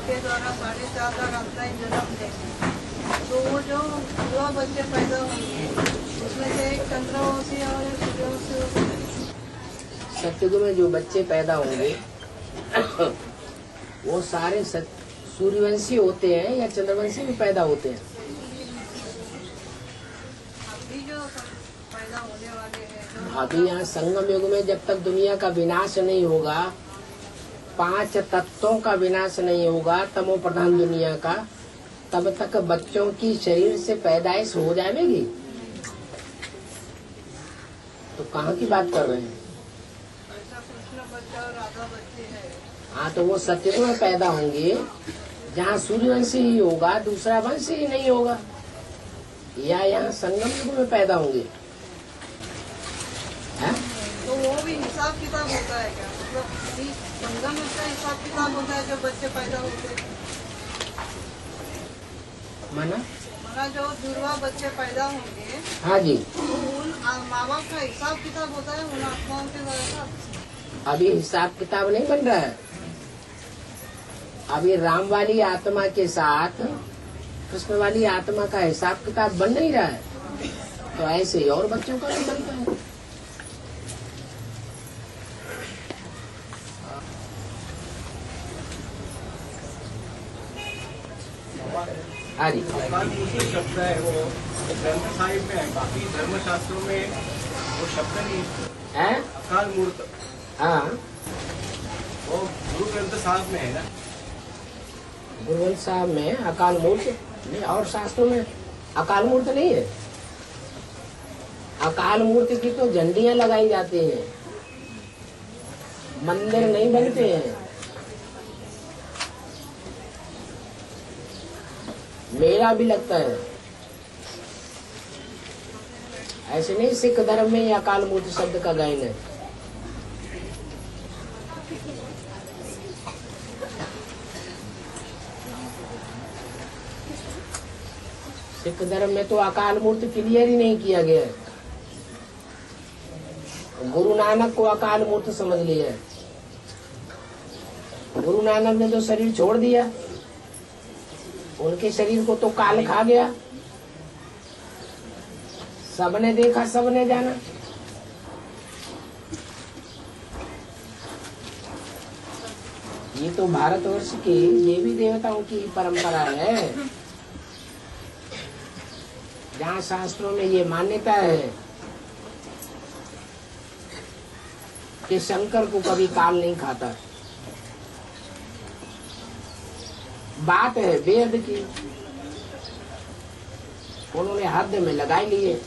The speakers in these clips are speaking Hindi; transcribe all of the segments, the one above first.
के द्वारा 4.5 लाख आत्माएं जन्म देंगी। तो वो जो युवा बच्चे पैदा होंगे उसमें से एक चंद्रवंशी और एक सूर्यवंशी होंगे। सतयुग में जो बच्चे पैदा होंगे वो सारे सूर्यवंशी होते हैं या चंद्रवंशी भी पैदा होते हैं? अभी जो पैदा होने वाले हैं अभी यहाँ संगम युग में जब तक दुनिया का विनाश नहीं होगा, 5 तत्वों का विनाश नहीं होगा, तमो प्रधान दुनिया का, तब तक बच्चों की शरीर से पैदाइश हो जाएगी। तो कहाँ की बात कर रहे हैं? ऐसा कृष्ण बच्चा और राधा बच्चे है। हाँ, तो वो सतयुग में पैदा होंगे जहाँ सूर्यवंशी ही होगा, दूसरा वंश ही नहीं होगा, या यहाँ संगम युग में पैदा होंगे? है? तो वो भी हिसाब किताब होता है क्या? मतलब संगम युग का हिसाब किताब होता है जो बच्चे पैदा होते हैं? माना जो जुड़वा बच्चे पैदा होंगे, हाँ जी, तो उन माँ बाप का हिसाब किताब होता है उन आत्माओं के द्वारा? अभी हिसाब किताब नहीं बन रहा है। अभी राम वाली आत्मा के साथ कृष्ण वाली आत्मा का हिसाब किताब बन नहीं रहा है, तो ऐसे ही और बच्चों का भी बनता है। हाँ जी, अकाल मूर्ति शब्द है वो ग्रंथ साहिब में है, बाकी धर्मशास्त्रों में वो शब्द नहीं है। अकाल मूर्त, हाँ, वो गुरु ग्रंथ साहिब में है ना। गुरु ग्रंथ साहब में अकाल मूर्त नहीं, और शास्त्रों में अकाल मूर्त नहीं है। अकाल मूर्त की तो झंडियां लगाई जाती हैं, मंदिर नहीं बनते हैं। मेला भी लगता है, ऐसे नहीं। सिख धर्म में अकाल मूर्त शब्द का गायन है। सिख धर्म में तो अकाल मूर्त क्लियर ही नहीं किया गया है। गुरु नानक को अकाल मूर्त समझ लिया है। गुरु नानक ने तो शरीर छोड़ दिया, उनके शरीर को तो काल खा गया। सबने देखा, सबने जाना। ये तो भारतवर्ष की देवी देवताओं की परंपरा है, जहाँ शास्त्रों में ये मान्यता है कि शंकर को कभी काल नहीं खाता। बात है वेद की, उन्होंने हद में लगाई लिए।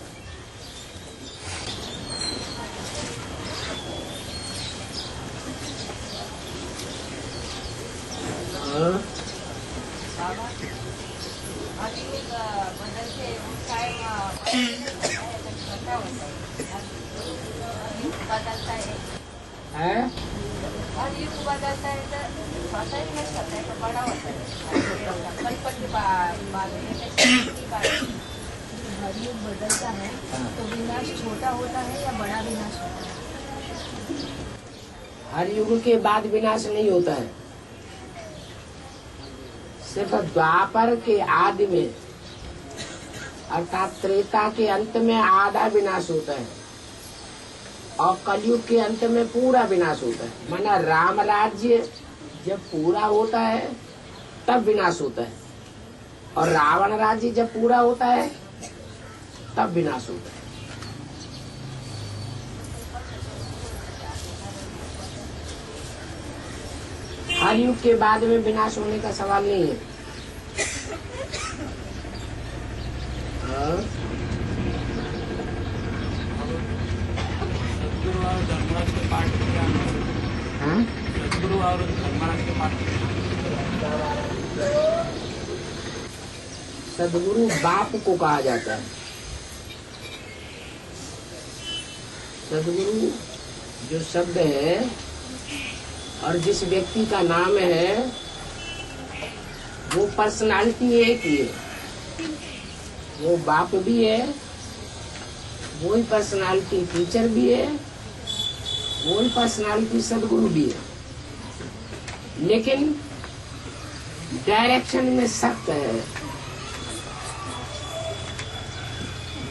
है और युग बदलता है तो छोटा ही नहीं होता है, तो बड़ा होता है। बचपन के बाद हर युग बदलता है तो विनाश छोटा होता है या बड़ा विनाश होता है? हर युग के बाद विनाश नहीं होता है। सिर्फ द्वापर के आदि में अर्थात त्रेता के अंत में आधा विनाश होता है, और कलयुग के अंत में पूरा विनाश होता है। माना राम राज्य जब पूरा होता है तब विनाश होता है, और रावण राज्य जब पूरा होता है तब विनाश होता है। हर युग के बाद में विनाश होने का सवाल नहीं है। सदगुरु बाप को कहा जाता है। सदगुरु जो शब्द है और जिस व्यक्ति का नाम है वो पर्सनालिटी एक ही है। वो बाप भी है, वो ही पर्सनालिटी टीचर भी है, वो ही पर्सनालिटी सदगुरु भी है। लेकिन डायरेक्शन में सख्त है।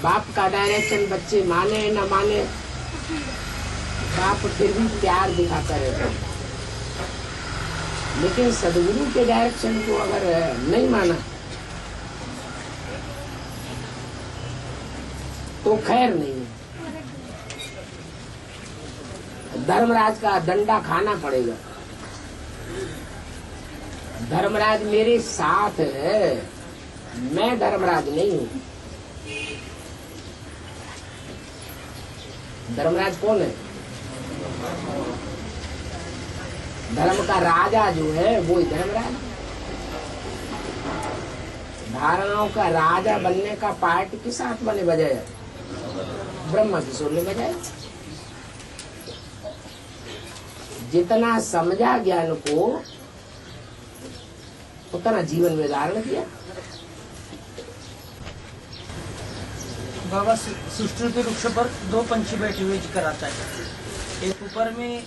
बाप का डायरेक्शन बच्चे माने न माने, बाप फिर भी प्यार दिखाता रहता है। लेकिन सदगुरु के डायरेक्शन को अगर नहीं माना तो खैर नहीं है। धर्मराज का डंडा खाना पड़ेगा। धर्मराज मेरे साथ है, मैं धर्मराज नहीं हूँ। धर्मराज कौन है? धर्म का राजा जो है वो ही धर्मराज। धारणाओं का राजा बनने का पार्ट के साथ बने बजाय ब्रह्मा किशोर ने बजाय। जितना समझा ज्ञान को उतना जीवन में धारण किया। बाबा सुश्रुति वृक्ष पर दो पंछी बैठे हुए जिक्र आता है। एक ऊपर में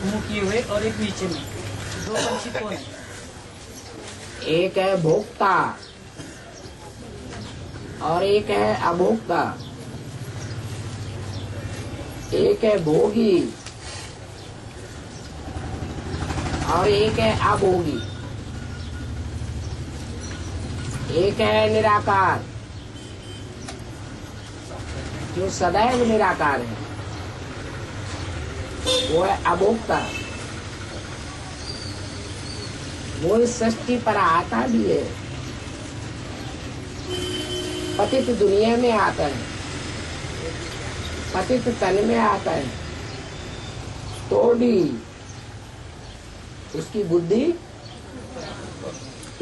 मुंह किए हुए और एक नीचे में। दो पंछी कौन है? एक है भोक्ता और एक है अभोक्ता। एक है भोगी और एक है अभोगी। एक है निराकार जो सदैव निराकार है, वो है अभोक्ता। वो इस सृष्टि पर आता भी है, पतित दुनिया में आता है, पतित तन में आता है, तो भी उसकी बुद्धि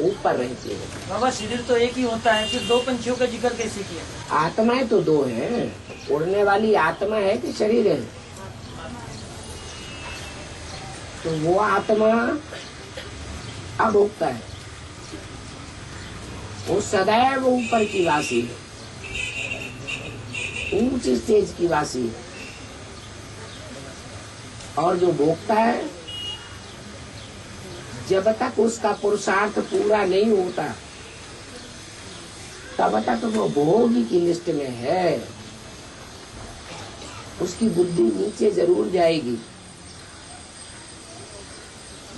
ऊपर रहती है। बाबा शरीर तो एक ही होता है, फिर दो पंछियों का जिक्र कैसे किया? आत्माएं तो दो हैं। उड़ने वाली आत्मा है कि शरीर है? तो वो आत्मा अभोक्ता है, वो सदैव ऊपर की वासी है, ऊंची स्टेज की वासी है। और जो भोक्ता है, जब तक उसका पुरुषार्थ पूरा नहीं होता तब तक वो भोगी की लिस्ट में है। उसकी बुद्धि नीचे जरूर जाएगी।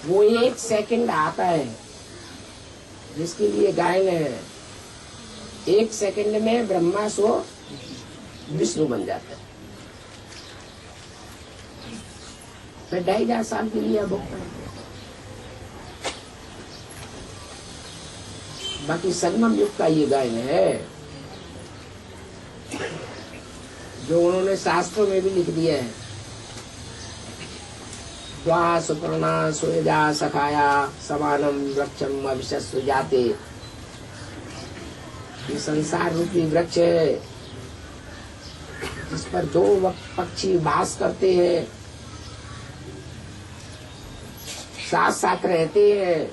वो एक सेकंड आता है जिसके लिए गायन है, एक सेकंड में ब्रह्मा सो विष्णु बन जाता है। फिर 2500 साल के लिए भोक्ता है। बाकी संगम युग का ये गायन है जो उन्होंने शास्त्रों में भी लिख दिया है। द्वा सुपर्णा सुजा सखाया समानम वृक्षम अविशस्व जाते। ये संसार रूपी वृक्ष है जिस पर दो पक्षी वास करते हैं, साथ साथ रहते हैं।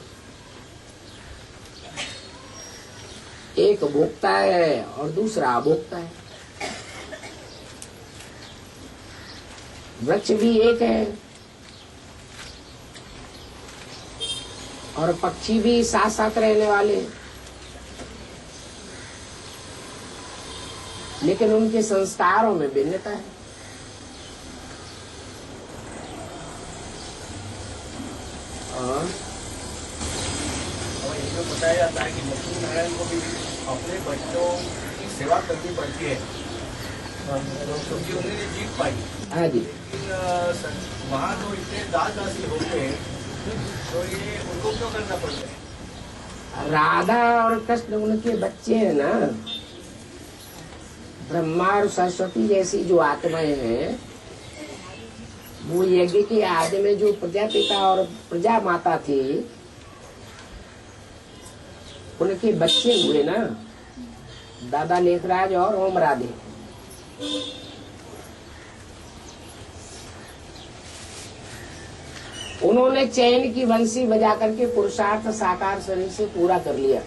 एक भोक्ता है और दूसरा अभोक्ता है। वृक्ष भी एक है और पक्षी भी साथ साथ रहने वाले, लेकिन उनके संस्कारों में भिन्नता है। और इसमें बताया जाता है कि लक्ष्मी नारायण को भी अपने बच्चों की सेवा करनी पड़ती है क्योंकि उन्होंने जीत पाई। हाँ जी। लेकिन वहाँ तो इतने दास दासी हो गए तो ये उनको क्यों करना पड़ता है? राधा और कृष्ण उनके बच्चे हैं ना। ब्रह्मा और सरस्वती जैसी जो आत्माएं हैं वो यज्ञ के आदि में जो प्रजापिता और प्रजा माता थी उनके बच्चे हुए ना, दादा लेखराज और ओम राधे। उन्होंने चैन की बंसी बजा करके पुरुषार्थ साकार शरीर से पूरा कर लिया।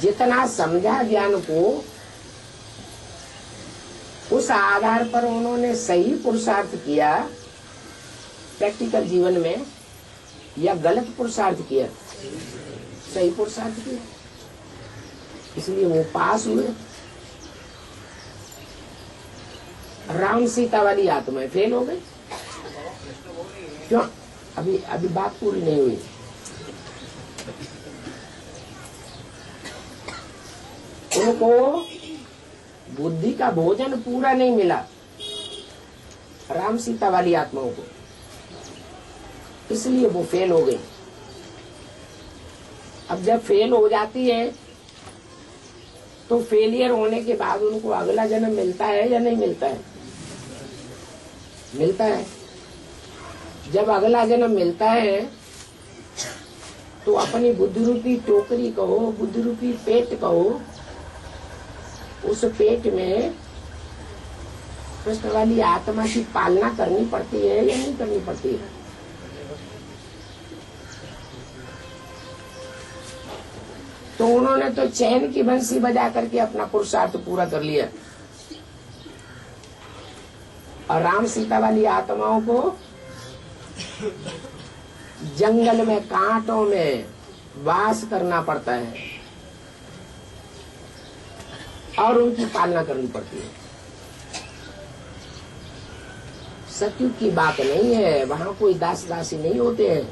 जितना समझा ज्ञान को उस आधार पर उन्होंने सही पुरुषार्थ किया प्रैक्टिकल जीवन में या गलत पुरुषार्थ किया, सही पुरुषार्थ किया, इसलिए वो पास हुए। राम सीता वाली आत्माएं फेल हो गई। क्यों? अभी बात पूरी नहीं हुई। उनको बुद्धि का भोजन पूरा नहीं मिला, राम सीता वाली आत्माओं को, इसलिए वो फेल हो गई। अब जब फेल हो जाती है तो फेलियर होने के बाद उनको अगला जन्म मिलता है या नहीं मिलता है? मिलता है। जब अगला जन्म मिलता है तो अपनी बुद्धि रूपी टोकरी कहो, बुद्धि रूपी पेट कहो, उस पेट में कृष्ण वाली आत्मा की पालना करनी पड़ती है या नहीं करनी पड़ती है? तो उन्होंने तो चैन की बंसी बजा करके अपना पुरुषार्थ पूरा कर लिया, और राम सीता वाली आत्माओं को जंगल में कांटों में वास करना पड़ता है और उनकी पालना करनी पड़ती है। सत्युग की बात नहीं है, वहां कोई दास दासी नहीं होते हैं,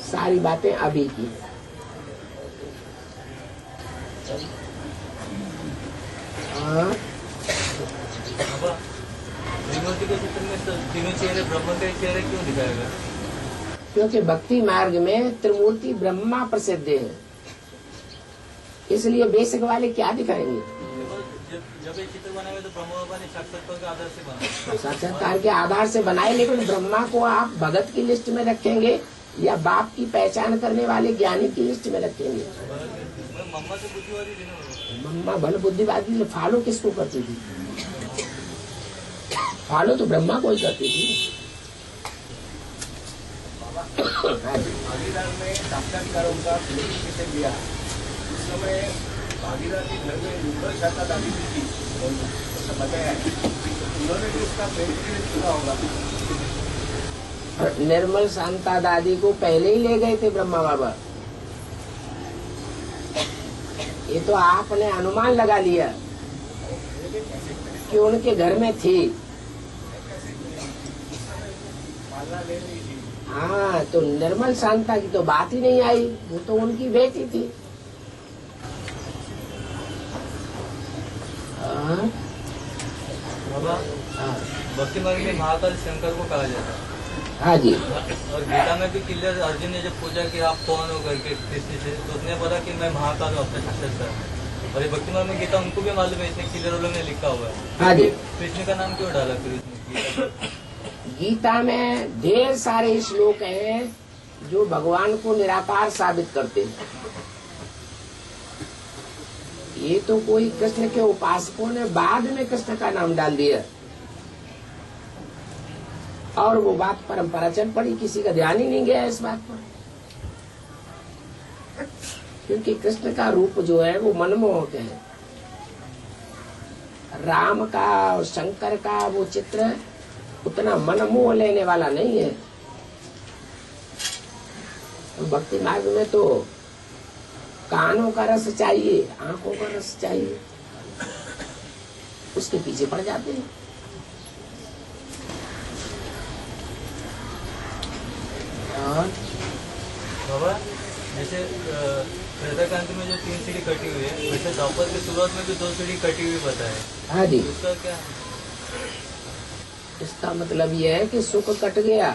सारी बातें अभी की। त्रिमूर्ति के चित्र में तीनों चेहरे ब्रह्म के चेहरे क्यों दिखाया गया? क्योंकि भक्ति मार्ग में त्रिमूर्ति ब्रह्मा प्रसिद्ध है, इसलिए बेसिक वाले क्या दिखाएंगे? जब ये चित्र बनाए तो ब्रह्म बाबा ने साक्षात्कार के आधार से बनाया, साक्षात्कार के आधार से बनाए, लेकिन ब्रह्मा को आप भगत की लिस्ट में रखेंगे या बाप की पहचान करने वाले ज्ञानी की लिस्ट में रखेंगे? मम्मा से बुद्धिवादी थी ना, मम्मा भले बुद्धिवादी, फॉलो किसको करती थी? फॉलो तो ब्रह्मा को ही करती थी। भागीदार में साक्षात्कार उनका से लिया, उस समय भागीदार के घर में निर्मल शांता दादी थी, ऐसा बताया है। उन्होंने भी उसका प्रेम चुना होगा। निर्मल शांता दादी को पहले ही ले गए थे ब्रह्मा बाबा। ये तो आपने अनुमान लगा लिया कि उनके घर में थी। हाँ, तो निर्मल शांता की तो बात ही नहीं आई, वो तो उनकी बेटी थी। बाबा भक्ति मार्ग में महाकाल शंकर को कहा जाता है। हाँ जी। और गीता में भी क्लियर, अर्जुन ने जब पूछा कि आप कौन हो करके कृष्ण से, तो उसने बोला कि मैं महाकाल हूँ, अपने साक्षात्कार। और ये भक्ति मार्ग में गीता उनको भी मालूम है, इसने क्लियर उन्होंने लिखा हुआ है। हाँ जी। कृष्ण का नाम क्यों डाला फिर इसमें? गीता में ढेर सारे श्लोक हैं जो भगवान को निराकार साबित करते हैं। ये तो कोई कृष्ण के उपासकों ने बाद में कृष्ण का नाम डाल दिया और वो बात परंपरा चल पड़ी, किसी का ध्यान ही नहीं गया इस बात पर। क्योंकि कृष्ण का रूप जो है वो मनमोहक है, राम का और शंकर का वो चित्र उतना मनमोह लेने वाला नहीं है। तो भक्ति मार्ग में तो कानों का रस चाहिए, आंखों का रस चाहिए, उसके पीछे पड़ जाते हैं। बाबा जैसे त्रेताकांत में जो 3 सीढ़ी कटी हुई है, वैसे द्वापर की शुरुआत में भी 2 सीढ़ी कटी हुई बताए। हाँ जी। उसका क्या? इसका मतलब ये है कि सुख कट गया।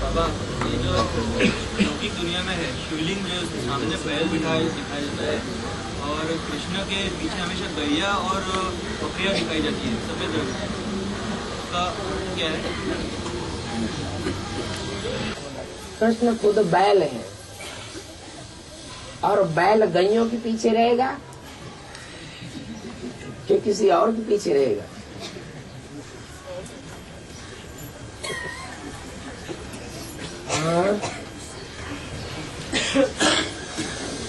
बाबा ये जो लौकिक दुनिया में है, शिवलिंग जो सामने बैल दिखाया जाता है और कृष्ण के पीछे हमेशा गैया और बकरियां दिखाई जाती है सफेद रंग का, क्या है? कृष्ण खुद बैल है और बैल गैयों के पीछे रहेगा कि किसी और के पीछे रहेगा?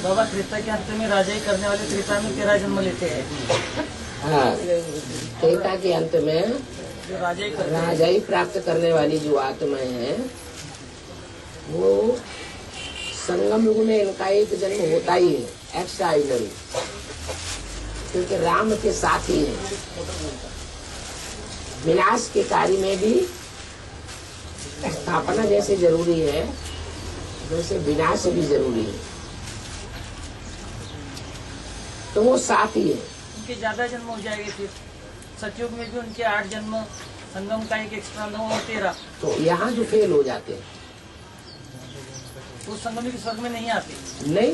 बाबा त्रेता के अंत में राजा ही करने वाले त्रेता में 13 जन्म लेते हैं। हाँ, त्रेता के अंत में जो राजा ही करते हैं। राजा ही प्राप्त करने वाली जो आत्माएं हैं वो संगम युग में इनका एक जन्म होता ही है, एक्स्ट्रा ऑर्डिनरी, क्योंकि राम के साथ ही है। विनाश के कार्य में भी स्थापना जैसे जरूरी है वैसे विनाश भी जरूरी है, तो वो साथ ही है। उनके ज्यादा जन्म हो जाएंगे फिर सतयुग में भी उनके 8 जन्म, संगम का एक एक्स्ट्रा 9 और 13। तो यहाँ जो फेल हो जाते हैं वो संगम के स्वर्ग में नहीं आते। नहीं,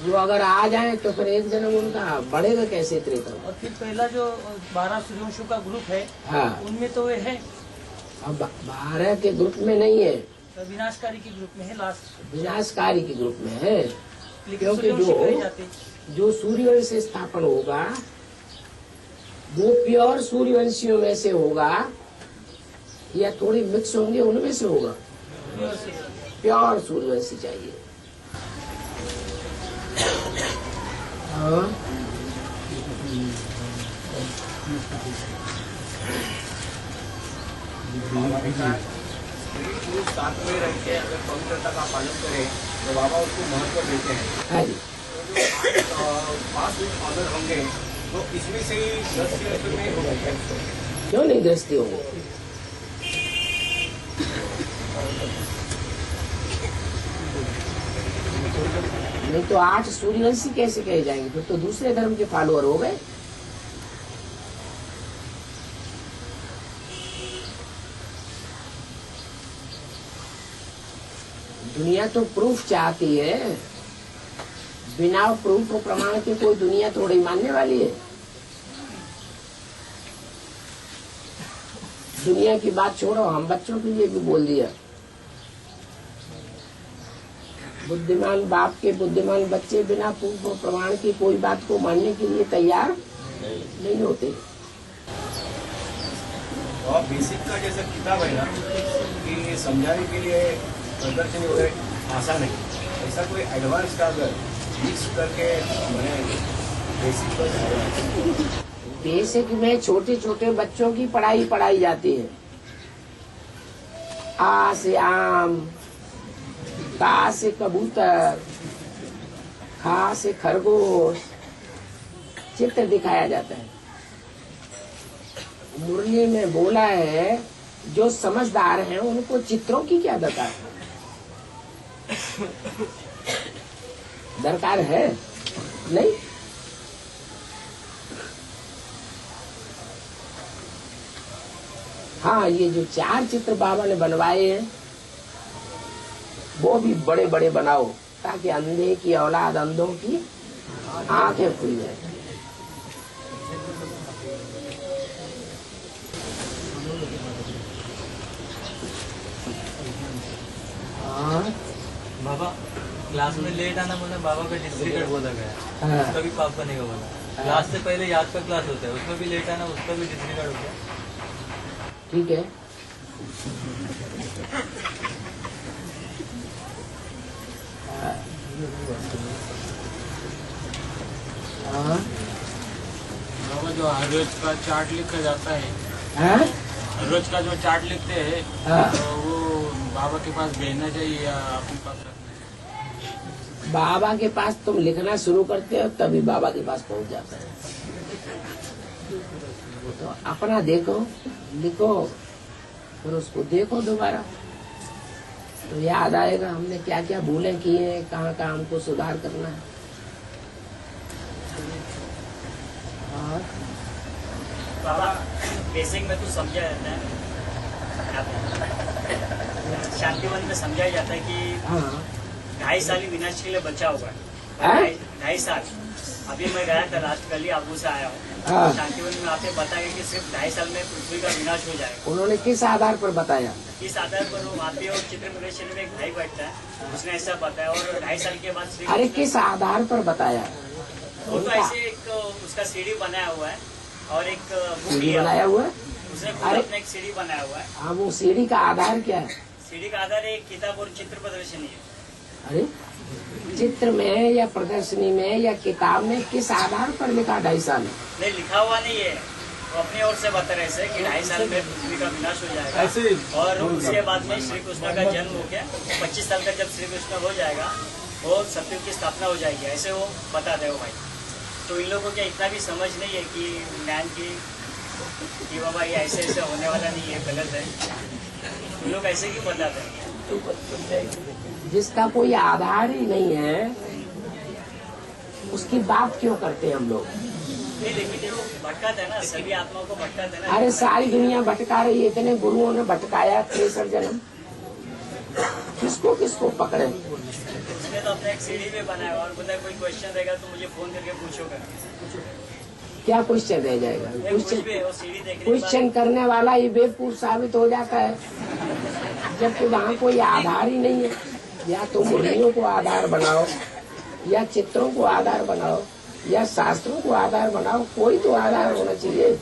जो अगर आ जाए तो फिर एक जन्म उनका बढ़ेगा कैसे त्रेता। और फिर पहला जो 12 सूर्यवंशों का ग्रुप है, हाँ, उनमें तो वे है, अब 12 के ग्रुप में नहीं है, तो विनाशकारी के ग्रुप में है, लास्ट। विनाशकारी के ग्रुप में है। लेकिन क्योंकि सूर्यवंशी कहे जाते। जो सूर्यवंश से स्थापन होगा वो प्योर सूर्यवंशियों में से होगा या थोड़ी मिक्स होंगे उनमें से होगा? प्योर सूर्यवंशी चाहिए। हाँ, साथ में रह के अगर पवित्रता का पालन करें तो बाबा उसको महत्व देते हैं। हाँ जी। 5 ऑर्डर होंगे तो इसमें से ही 10 में होगा। क्यों नहीं गृहस्थी होंगे? नहीं तो 8 सूर्यवंशी कैसे कहे जाएंगे? फिर तो दूसरे धर्म के फॉलोअर हो गए। दुनिया तो प्रूफ चाहती है, बिना प्रूफ और प्रमाण के कोई दुनिया थोड़ी मानने वाली है। दुनिया की बात छोड़ो, हम बच्चों के लिए भी बोल दिया, बुद्धिमान बाप के बुद्धिमान बच्चे बिना प्रूफ और प्रमाण की कोई बात को मानने के लिए तैयार नहीं होते। और बेसिक का जैसा किताब है ना कि समझाने के लिए प्रदर्शन वगैरह आसान है, ऐसा कोई एडवांस का अगर मिक्स करके बनाएंगे बेसिक में छोटे छोटे बच्चों की पढ़ाई जाती है। आ से आम, का से कबूतर, खा से खरगोश, चित्र दिखाया जाता है। मुरली में बोला है जो समझदार हैं उनको चित्रों की क्या दरकार है? दरकार है नहीं। हाँ, ये जो 4 चित्र बाबा ने बनवाए हैं वो भी बड़े बड़े बनाओ ताकि अंधे की औलाद अंधों की आंखें खुल जाए। बाबा क्लास में लेट आना बोला, बाबा का डिस्ट्रिक्ट बोला गया, हाँ। उसका भी पाप बनेगा बोला। क्लास से पहले याद का क्लास होता है, उसमें भी लेट आना, उसका भी डिस्ट्रिक्ट होता है। ठीक है। हाँ। बाबा जो हर रोज का चार्ट लिखा जाता है, हाँ? हर रोज का जो चार्ट लिखते हैं हाँ। तो वो बाबा के पास भेजना चाहिए या अपने पास रखना चाहिए? बाबा के पास तुम लिखना शुरू करते हो तभी बाबा के पास पहुंच जाता है। तो अपना देखो, लिखो, फिर उसको देखो दोबारा तो याद आएगा हमने क्या क्या भूलें की हैं, कहाँ कहाँ हमको सुधार करना है। और बाबा बेसिक में तो समझा जाता है, शांतिवन में समझाया जाता है कि हाँ, 2.5 साल ही विनाश के लिए बचा हुआ हाँ? है। 2.5 साल। अभी मैं गया था लास्ट कल ही आबू से आया हाँ। हूँ। शांतिवन में आते बताया कि सिर्फ 2.5 साल में पृथ्वी का विनाश हो जाएगा। उन्होंने किस आधार पर बताया? इस आधार पर वो वहाँ पे और चित्र प्रदर्शन में एक भाई बैठता है, उसने ऐसा बताया। और 2.5 साल के बाद अरे किस आधार पर बताया? वो तो ऐसे एक उसका सीढ़ी बनाया हुआ है और एक बुक सीढ़ी लिया बनाया हुआ है? उसने खुद अरे- अपना एक सीढ़ी बनाया हुआ है। हाँ, वो सीढ़ी का आधार क्या है? सीढ़ी का आधार एक किताब और चित्र प्रदर्शनी है। अरे चित्र में या प्रदर्शनी में या किताब में किस आधार पर लिखा 2.5 साल? नहीं, लिखा हुआ नहीं है, वो अपनी ओर से बता रहे थे कि 2.5 साल में पृथ्वी का विनाश हो जाएगा ऐसे और उसके बाद में श्री कृष्ण का जन्म हो गया, 25 साल का जब श्री कृष्ण हो जाएगा वो सतयुग की स्थापना हो जाएगी, ऐसे वो बताते हो भाई। तो इन लोगों को इतना भी समझ नहीं है कि ज्ञान की कि बाबा ये ऐसे ऐसे होने वाला नहीं है, गलत है। इन लोग ऐसे क्यों बताते हैं? जिसका कोई आधार ही नहीं है उसकी बात क्यों करते हैं हम लोग? नहीं, लेकिन देखो भटकाते हैं ना, सभी आत्माओं को भटकाते हैं ना। अरे सारी दुनिया भटका रही है, इतने गुरुओं ने भटकाया 63 जन्म, किसको किसको पकड़े? उसने तो अपना एक सीढ़ी भी बनाया और बोला कोई क्वेश्चन रहेगा तो मुझे फोन करके पूछोगा। क्या क्वेश्चन रह जाएगा? कुछ भी है, वो सीढ़ी देखने के बाद क्वेश्चन करने वाला ही बेवकूफ साबित हो जाता है, जबकि वहाँ कोई आधार ही नहीं है। या तो मूर्तियों को आधार बनाओ, या चित्रों को आधार बनाओ, या शास्त्रों को आधार बनाओ, कोई तो आधार होना चाहिए।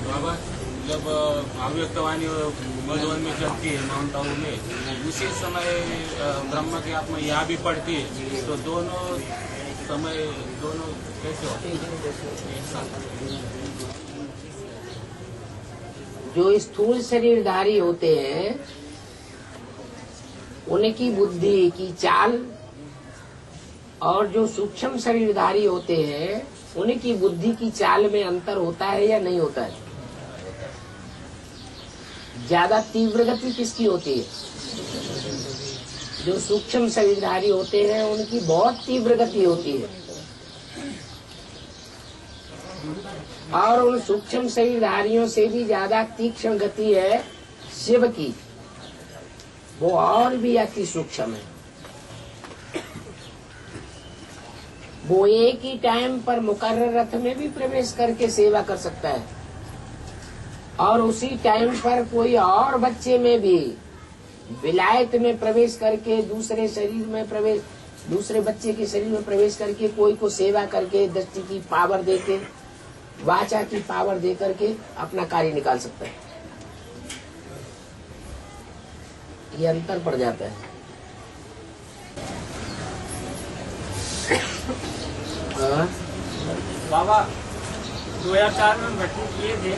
बाबा जब अव्यक्तवाणी मधुवन में चलती है माउंट आबू में, उसी समय ब्रह्मा की आत्मा यहाँ भी पड़ती है, तो दोनों समय दोनों कैसे होते हैं? जो स्थूल शरीरधारी होते हैं उनकी बुद्धि की चाल और जो सूक्ष्म शरीरधारी होते हैं उनकी बुद्धि की चाल में अंतर होता है या नहीं होता है? ज्यादा तीव्र गति किसकी होती है? जो सूक्ष्म शरीरधारी होते हैं उनकी बहुत तीव्र गति होती है, और उन सूक्ष्म शरीरधारियों से भी ज्यादा तीक्ष्ण गति है शिव की, वो और भी अति सूक्ष्म है। वो एक ही टाइम पर मुकर्रर रथ में भी प्रवेश करके सेवा कर सकता है, और उसी टाइम पर कोई और बच्चे में भी विलायत में प्रवेश करके दूसरे शरीर में प्रवेश, दूसरे बच्चे के शरीर में प्रवेश करके कोई को सेवा करके दृष्टि की पावर देके, वाचा की पावर दे करके अपना कार्य निकाल सकता है। ये अंतर पड़ जाता है। बाबा 2004 में भर्ती किए थे,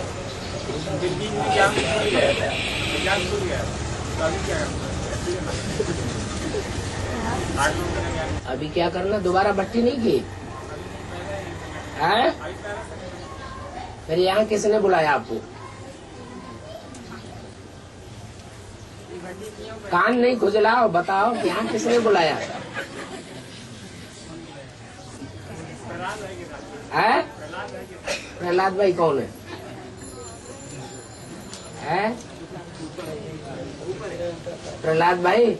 दिल्ली में एग्जाम छूट गया, तो अभी क्या करना? अभी क्या करना? दोबारा भट्टी नहीं की है? फिर यहाँ किसने बुलाया आपको? कान नहीं खुजलाओ, बताओ कि यहाँ किसने बुलाया है? प्रहलाद भाई कौन है? प्रहलाद भाई,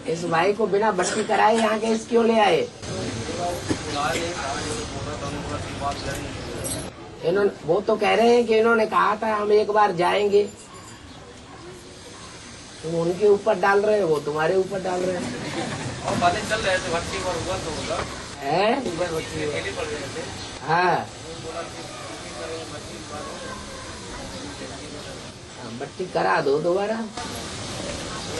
इस भाई को बिना भट्टी कराए यहाँ के इस क्यों ले आए? इन्होंने, वो तो कह रहे हैं कि इन्होंने कहा था हम एक बार जाएंगे, तुम उनके ऊपर डाल रहे हो, वो तुम्हारे ऊपर डाल रहे हैं। और बातें चल रहे थे भट्टी पर, हुआ तो होगा है? हाँ, भट्टी करा दो दोबारा।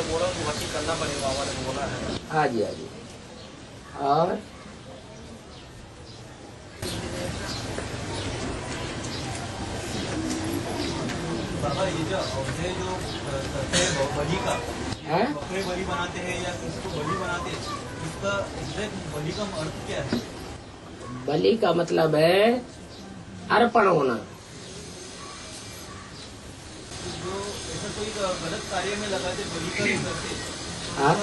बोला तो भट्टी करना पड़ेगा, बाबा ने बोला है। हाँ जी, हाँ जी। और बाबा ये जो औरतें जो करते हैं बलि का, है? बकरे बलि बनाते हैं या किसको बलि बनाते हैं, इसका बलि का अर्थ क्या है? बलि का मतलब है अर्पण होना। जो ऐसा कोई गलत कार्य में लगाते बलि का करते, हाँ?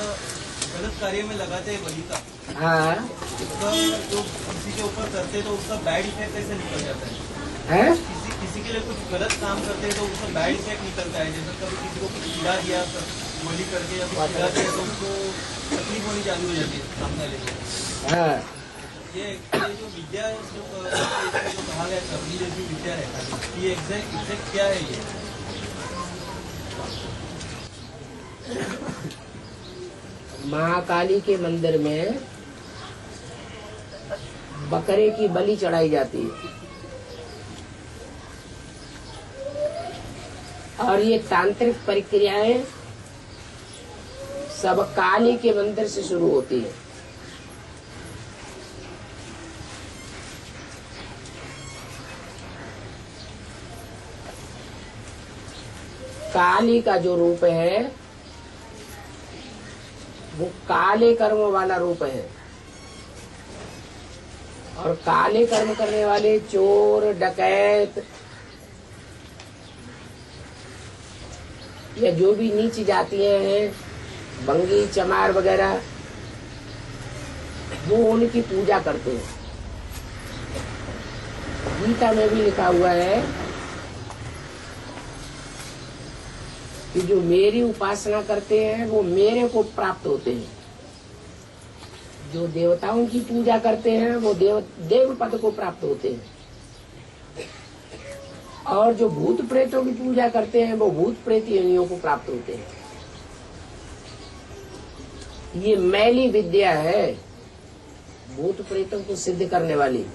गलत कार्य में लगाते हैं बलि का, हाँ, उसका जो किसी के ऊपर करते तो उसका बैड इफेक्ट कैसे निकल जाता है? है। किसी के लिए कुछ गलत काम करते हैं तो उसका बैड इफेक्ट निकलता है। जैसे कभी किसी को कुछ खिला दिया गोली करके या कुछ खिला दिया तो उसको तकलीफ होनी चालू हो जाती है सामने वाले को। हाँ, ये जो विद्या है जो कहा गया सबनी जैसी विद्या है, ये एग्जैक्ट क्या है ये? महाकाली के मंदिर में बकरे की बलि चढ़ाई जाती है और ये तांत्रिक प्रक्रियाएं सब काली के मंदिर से शुरू होती है। काली का जो रूप है वो काले कर्म वाला रूप है और काले कर्म करने वाले चोर, डकैत या जो भी नीच जातियां हैं, बंगी, चमार वगैरह, वो उनकी पूजा करते हैं। गीता में भी लिखा हुआ है कि जो मेरी उपासना करते हैं वो मेरे को प्राप्त होते हैं। जो देवताओं की पूजा करते हैं वो देव पद को प्राप्त होते हैं और जो भूत प्रेतों की पूजा करते हैं वो भूत प्रेत योनियों को प्राप्त होते हैं। ये मैली विद्या है भूत प्रेतों को सिद्ध करने वाली।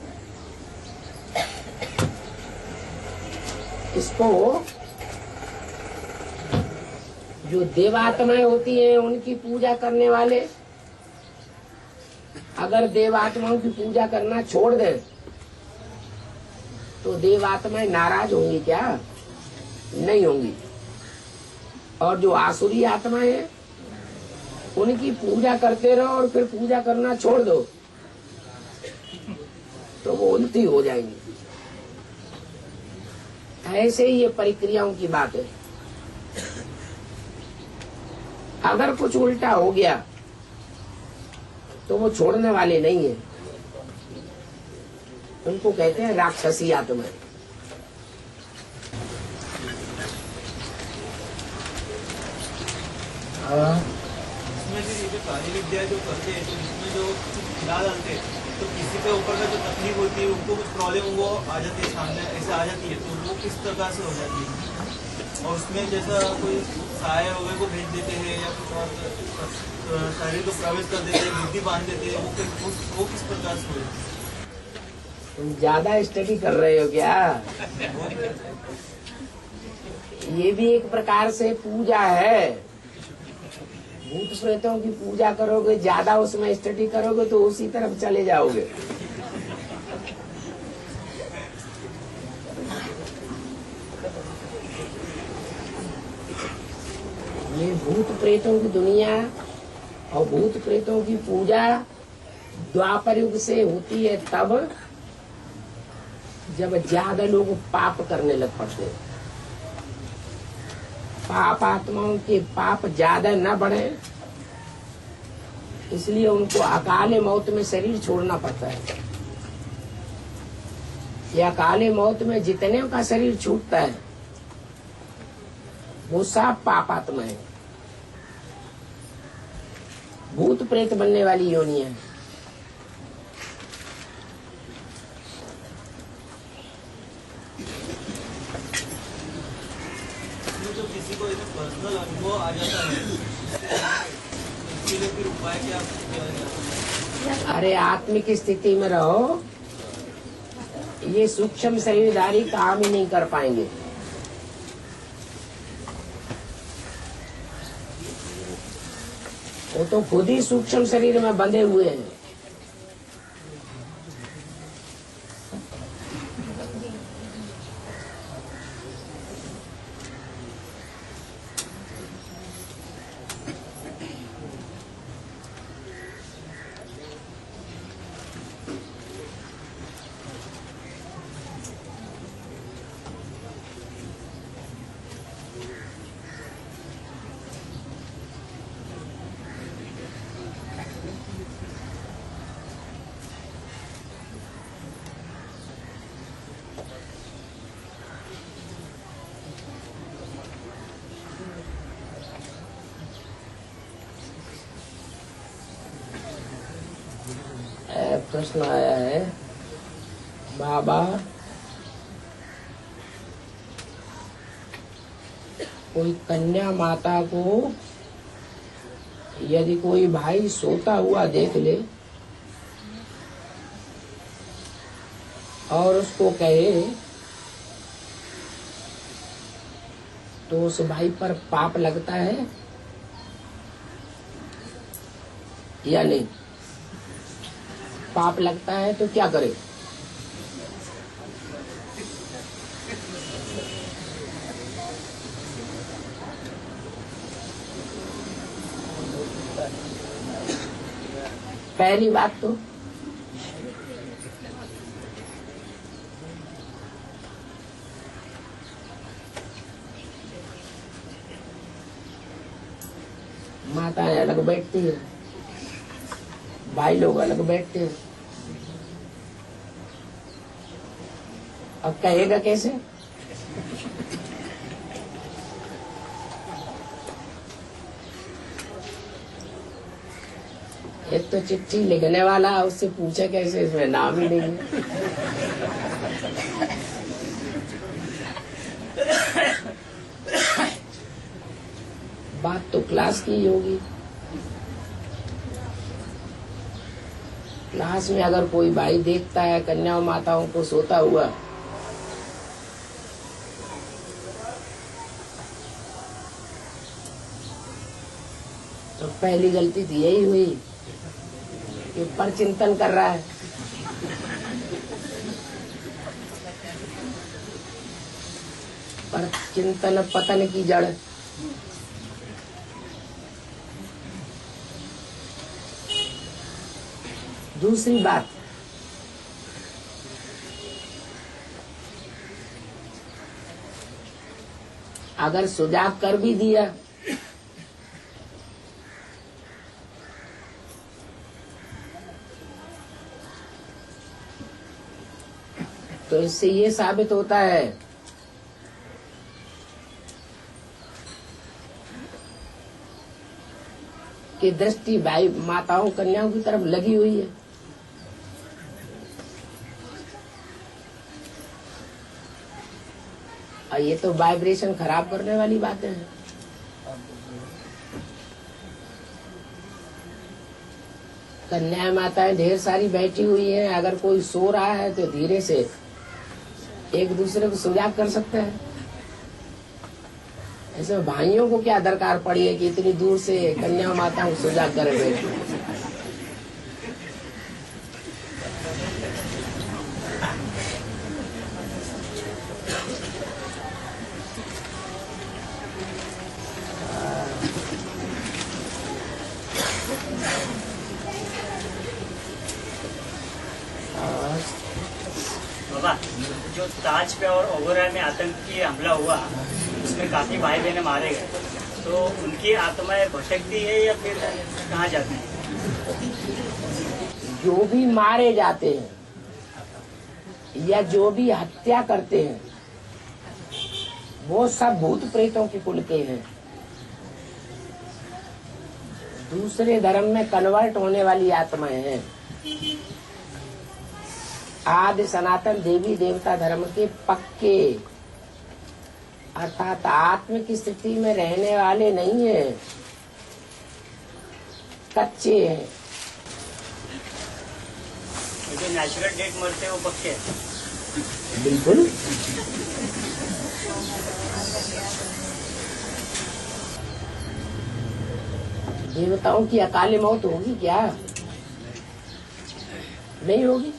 इसको जो देवात्माएं होती हैं उनकी पूजा करने वाले अगर देवात्माओं की पूजा करना छोड़ दें तो देवात्माएं नाराज होंगी क्या? नहीं होंगी। और जो आसुरी आत्माएं हैं उनकी पूजा करते रहो और फिर पूजा करना छोड़ दो तो वो उल्टी हो जाएंगी। ऐसे ही ये प्रक्रियाओं की बात है। अगर कुछ उल्टा हो गया तो वो छोड़ने वाले नहीं है। उनको कहते हैं राक्षसी आत्मा। इसमें से ये जो काली विद्या जो करते हैं तो इसमें जो खिला डालते हैं तो किसी के ऊपर का जो तकलीफ होती है उनको कुछ प्रॉब्लम वो आ जाती है सामने, ऐसे आ जाती है तो वो किस प्रकार से हो जाती है? और उसमें जैसा कोई साय वगैरह को भेज देते हैं या कुछ और शरीर को प्रवेश कर देते हैं, बुद्धि बांध देते हैं, वो किस प्रकार से हो जाती है? तुम ज्यादा स्टडी कर रहे हो क्या? ये भी एक प्रकार से पूजा है। भूत प्रेतों की पूजा करोगे, ज्यादा उसमें स्टडी करोगे तो उसी तरफ चले जाओगे। ये भूत प्रेतों की दुनिया और भूत प्रेतों की पूजा द्वापर युग से होती है तब जब ज्यादा लोग पाप करने लग पड़ते हैं। पाप आत्माओं के पाप ज्यादा न बढ़े इसलिए उनको अकाले मौत में शरीर छोड़ना पड़ता है। या अकाले मौत में जितने का शरीर छूटता है वो सब पाप आत्मा है, भूत प्रेत बनने वाली योनि है। जो किसी को ऐसे पर्सनल अनुभव आ जाता है इसके लिए फिर उपाय क्या किया जाता है? अरे आत्मिक स्थिति में रहो, ये सूक्ष्म शरीरधारी काम ही नहीं कर पाएंगे। वो तो खुद ही सूक्ष्म शरीर में बंधे हुए हैं। प्रश्न आया है, बाबा कोई कन्या माता को यदि कोई भाई सोता हुआ देख ले और उसको कहे तो उस भाई पर पाप लगता है या नहीं? पाप लगता है तो क्या करे? पहली बात तो माताएं अलग बैठती है, भाई लोग अलग बैठते हैं। अब कहेगा कैसे? एक तो चिट्ठी लिखने वाला, उससे पूछे कैसे, इसमें नाम ही नहीं है। बात तो क्लास की होगी। क्लास में अगर कोई भाई देखता है कन्या माताओं को सोता हुआ, तो पहली गलती तो यही हुई कि पर चिंतन कर रहा है। पर चिंतन पतन की जड़। दूसरी बात, अगर सुजाग कर भी दिया तो इससे ये साबित होता है कि दृष्टि भाई माताओं कन्याओं की तरफ लगी हुई है। और ये तो वाइब्रेशन खराब करने वाली बातें हैं। कन्या माताएं ढेर सारी बैठी हुई हैं, अगर कोई सो रहा है तो धीरे से एक दूसरे को सुजाग कर सकते हैं। ऐसे भाइयों को क्या दरकार पड़ी है कि इतनी दूर से कन्या माताओं को सुजाग करे बैठे। बाबा, जो ताज पे और ओबराय में आतंकी हमला हुआ, उसमें काफी भाई बहने मारे गए, तो उनकी आत्माएं भटकती है या फिर कहाँ जाती है? जो भी मारे जाते हैं या जो भी हत्या करते हैं वो सब भूत प्रेतों के कुल के हैं। दूसरे धर्म में कन्वर्ट होने वाली आत्माएं हैं। आदि सनातन देवी देवता धर्म के पक्के अर्थात आत्म की स्थिति में रहने वाले नहीं है, कच्चे हैं। जो नेचुरल डेथ मरते हैं वो पक्के हैं। बिल्कुल। देवताओं की अकाले मौत होगी क्या? नहीं होगी।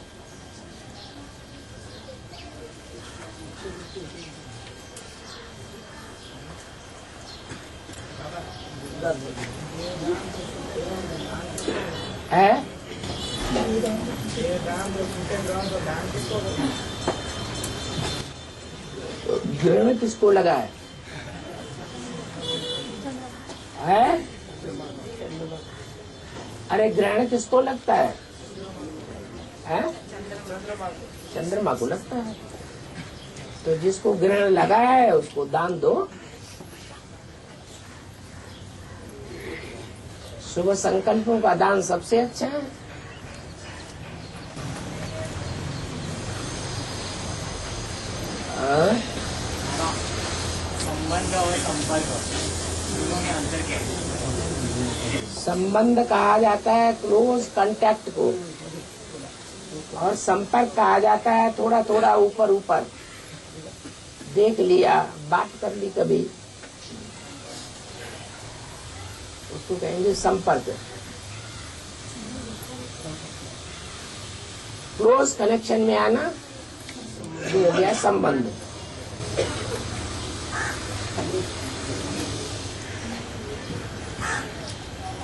है ग्रहण किसको लगा है? अरे ग्रहण किसको लगता है? चंद्रमा को लगता है। तो जिसको ग्रहण लगा है उसको दान दो। शुभ संकल्पों का दान सबसे अच्छा है। हाँ? संबंध और संपर्क दोनों में अंतर क्या है? संबंध कहा जाता है क्लोज कांटेक्ट को, और संपर्क कहा जाता है थोड़ा थोड़ा ऊपर ऊपर देख लिया, बात कर ली कभी, उसको कहेंगे संपर्क। क्लोज कनेक्शन में आना ये हो गया संबंध।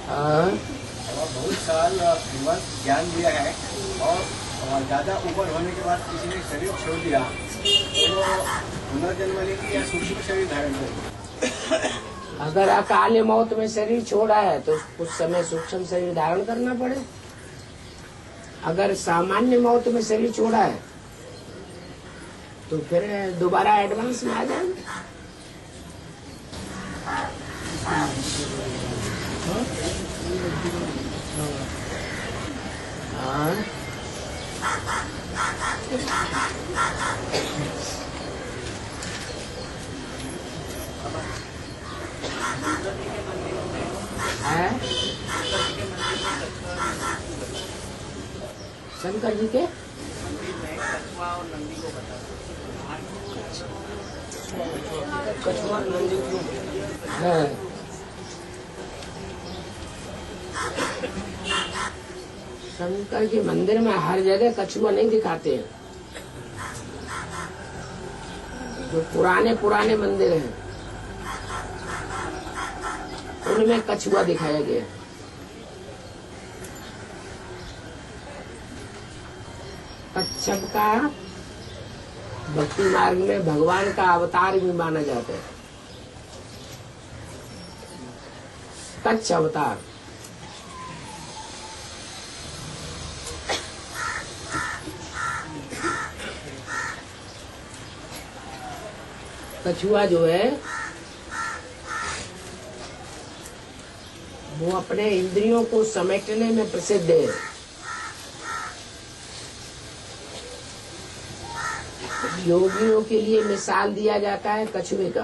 हाँ, और बहुत साल भगवान ज्ञान दिया है, और ज्यादा ऊपर होने के बाद किसी ने शरीर छोड़ दिया तो पुनर्जन्म लेगी या सूक्ष्म शरीर धारण करेगी? अगर अकाल मौत में शरीर छोड़ा है तो कुछ समय सूक्ष्म शरीर धारण करना पड़े। अगर सामान्य मौत में शरीर छोड़ा है तो फिर दोबारा एडवांस में आ जाएंगे। हाँ, शंकर जी के कछुआ नंदी क्यों? हाँ, शंकर के मंदिर में हर जगह कछुआ नहीं दिखाते हैं। जो पुराने पुराने मंदिर हैं उनमें कछुआ दिखाया गया। कच्छप का भक्ति मार्ग में भगवान का अवतार भी माना जाता है। कच्छ अवतार। कछुआ जो है वो अपने इंद्रियों को समेटने में प्रसिद्ध है। योगियों के लिए मिसाल दिया जाता है कछुए का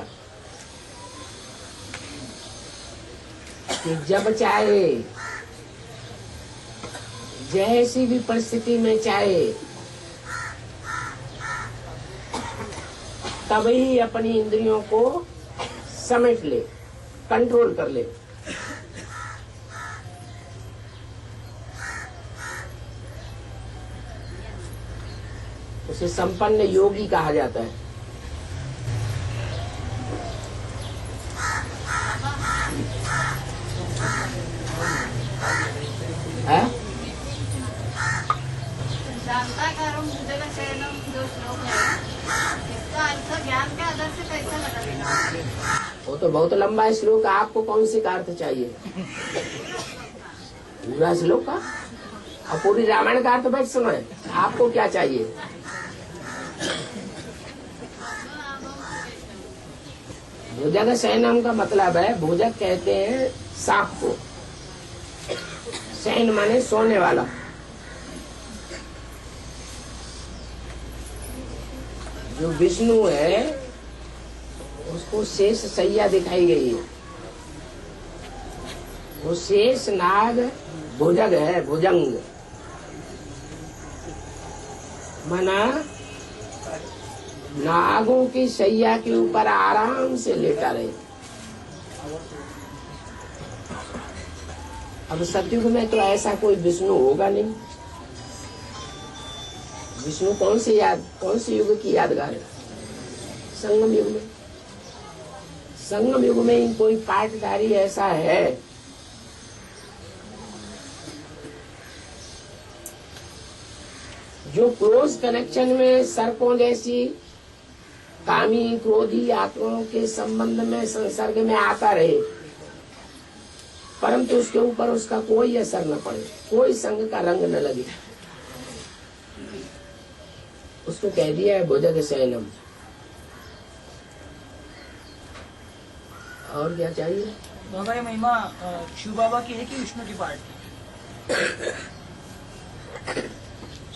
कि जब चाहे जैसी भी परिस्थिति में चाहे तभी अपनी इंद्रियों को समेट ले, कंट्रोल कर ले। उसे संपन्न योगी कहा जाता है। शांताकारम भुजग शयनम जो श्लोक है, इसका अर्थ ज्ञान के आधार से कैसा लगेगा? वो तो बहुत लंबा श्लोक, आपको कौन सी का अर्थ चाहिए? पूरा श्लोक का और पूरी रामायण का अर्थ बैठ सुनो। आपको क्या चाहिए? भुजग शयनम का मतलब है, भुजग कहते हैं सांप को, शयन माने सोने वाला। जो विष्णु है उसको शेष सैया दिखाई गई है। वो शेष नाग भुजग है, भुजंग माना नागों की शैया के ऊपर आराम से लेटा रहे। अब सतयुग में तो ऐसा कोई विष्णु होगा नहीं। विष्णु कौन से युग की यादगार है? संगम युग में। संगम युग में ही कोई पाटधारी ऐसा है जो क्लोज कनेक्शन में सर्पों जैसी कामी क्रोधी आत्माओं के संबंध में संसर्ग में आता रहे, परंतु उसके ऊपर उसका कोई असर न पड़े, कोई संग का रंग न लगे। उसको कह दिया है भुजग शयनम। और क्या चाहिए? बाबा ये महिमा शिव बाबा की है कि विष्णु की पार्ट की?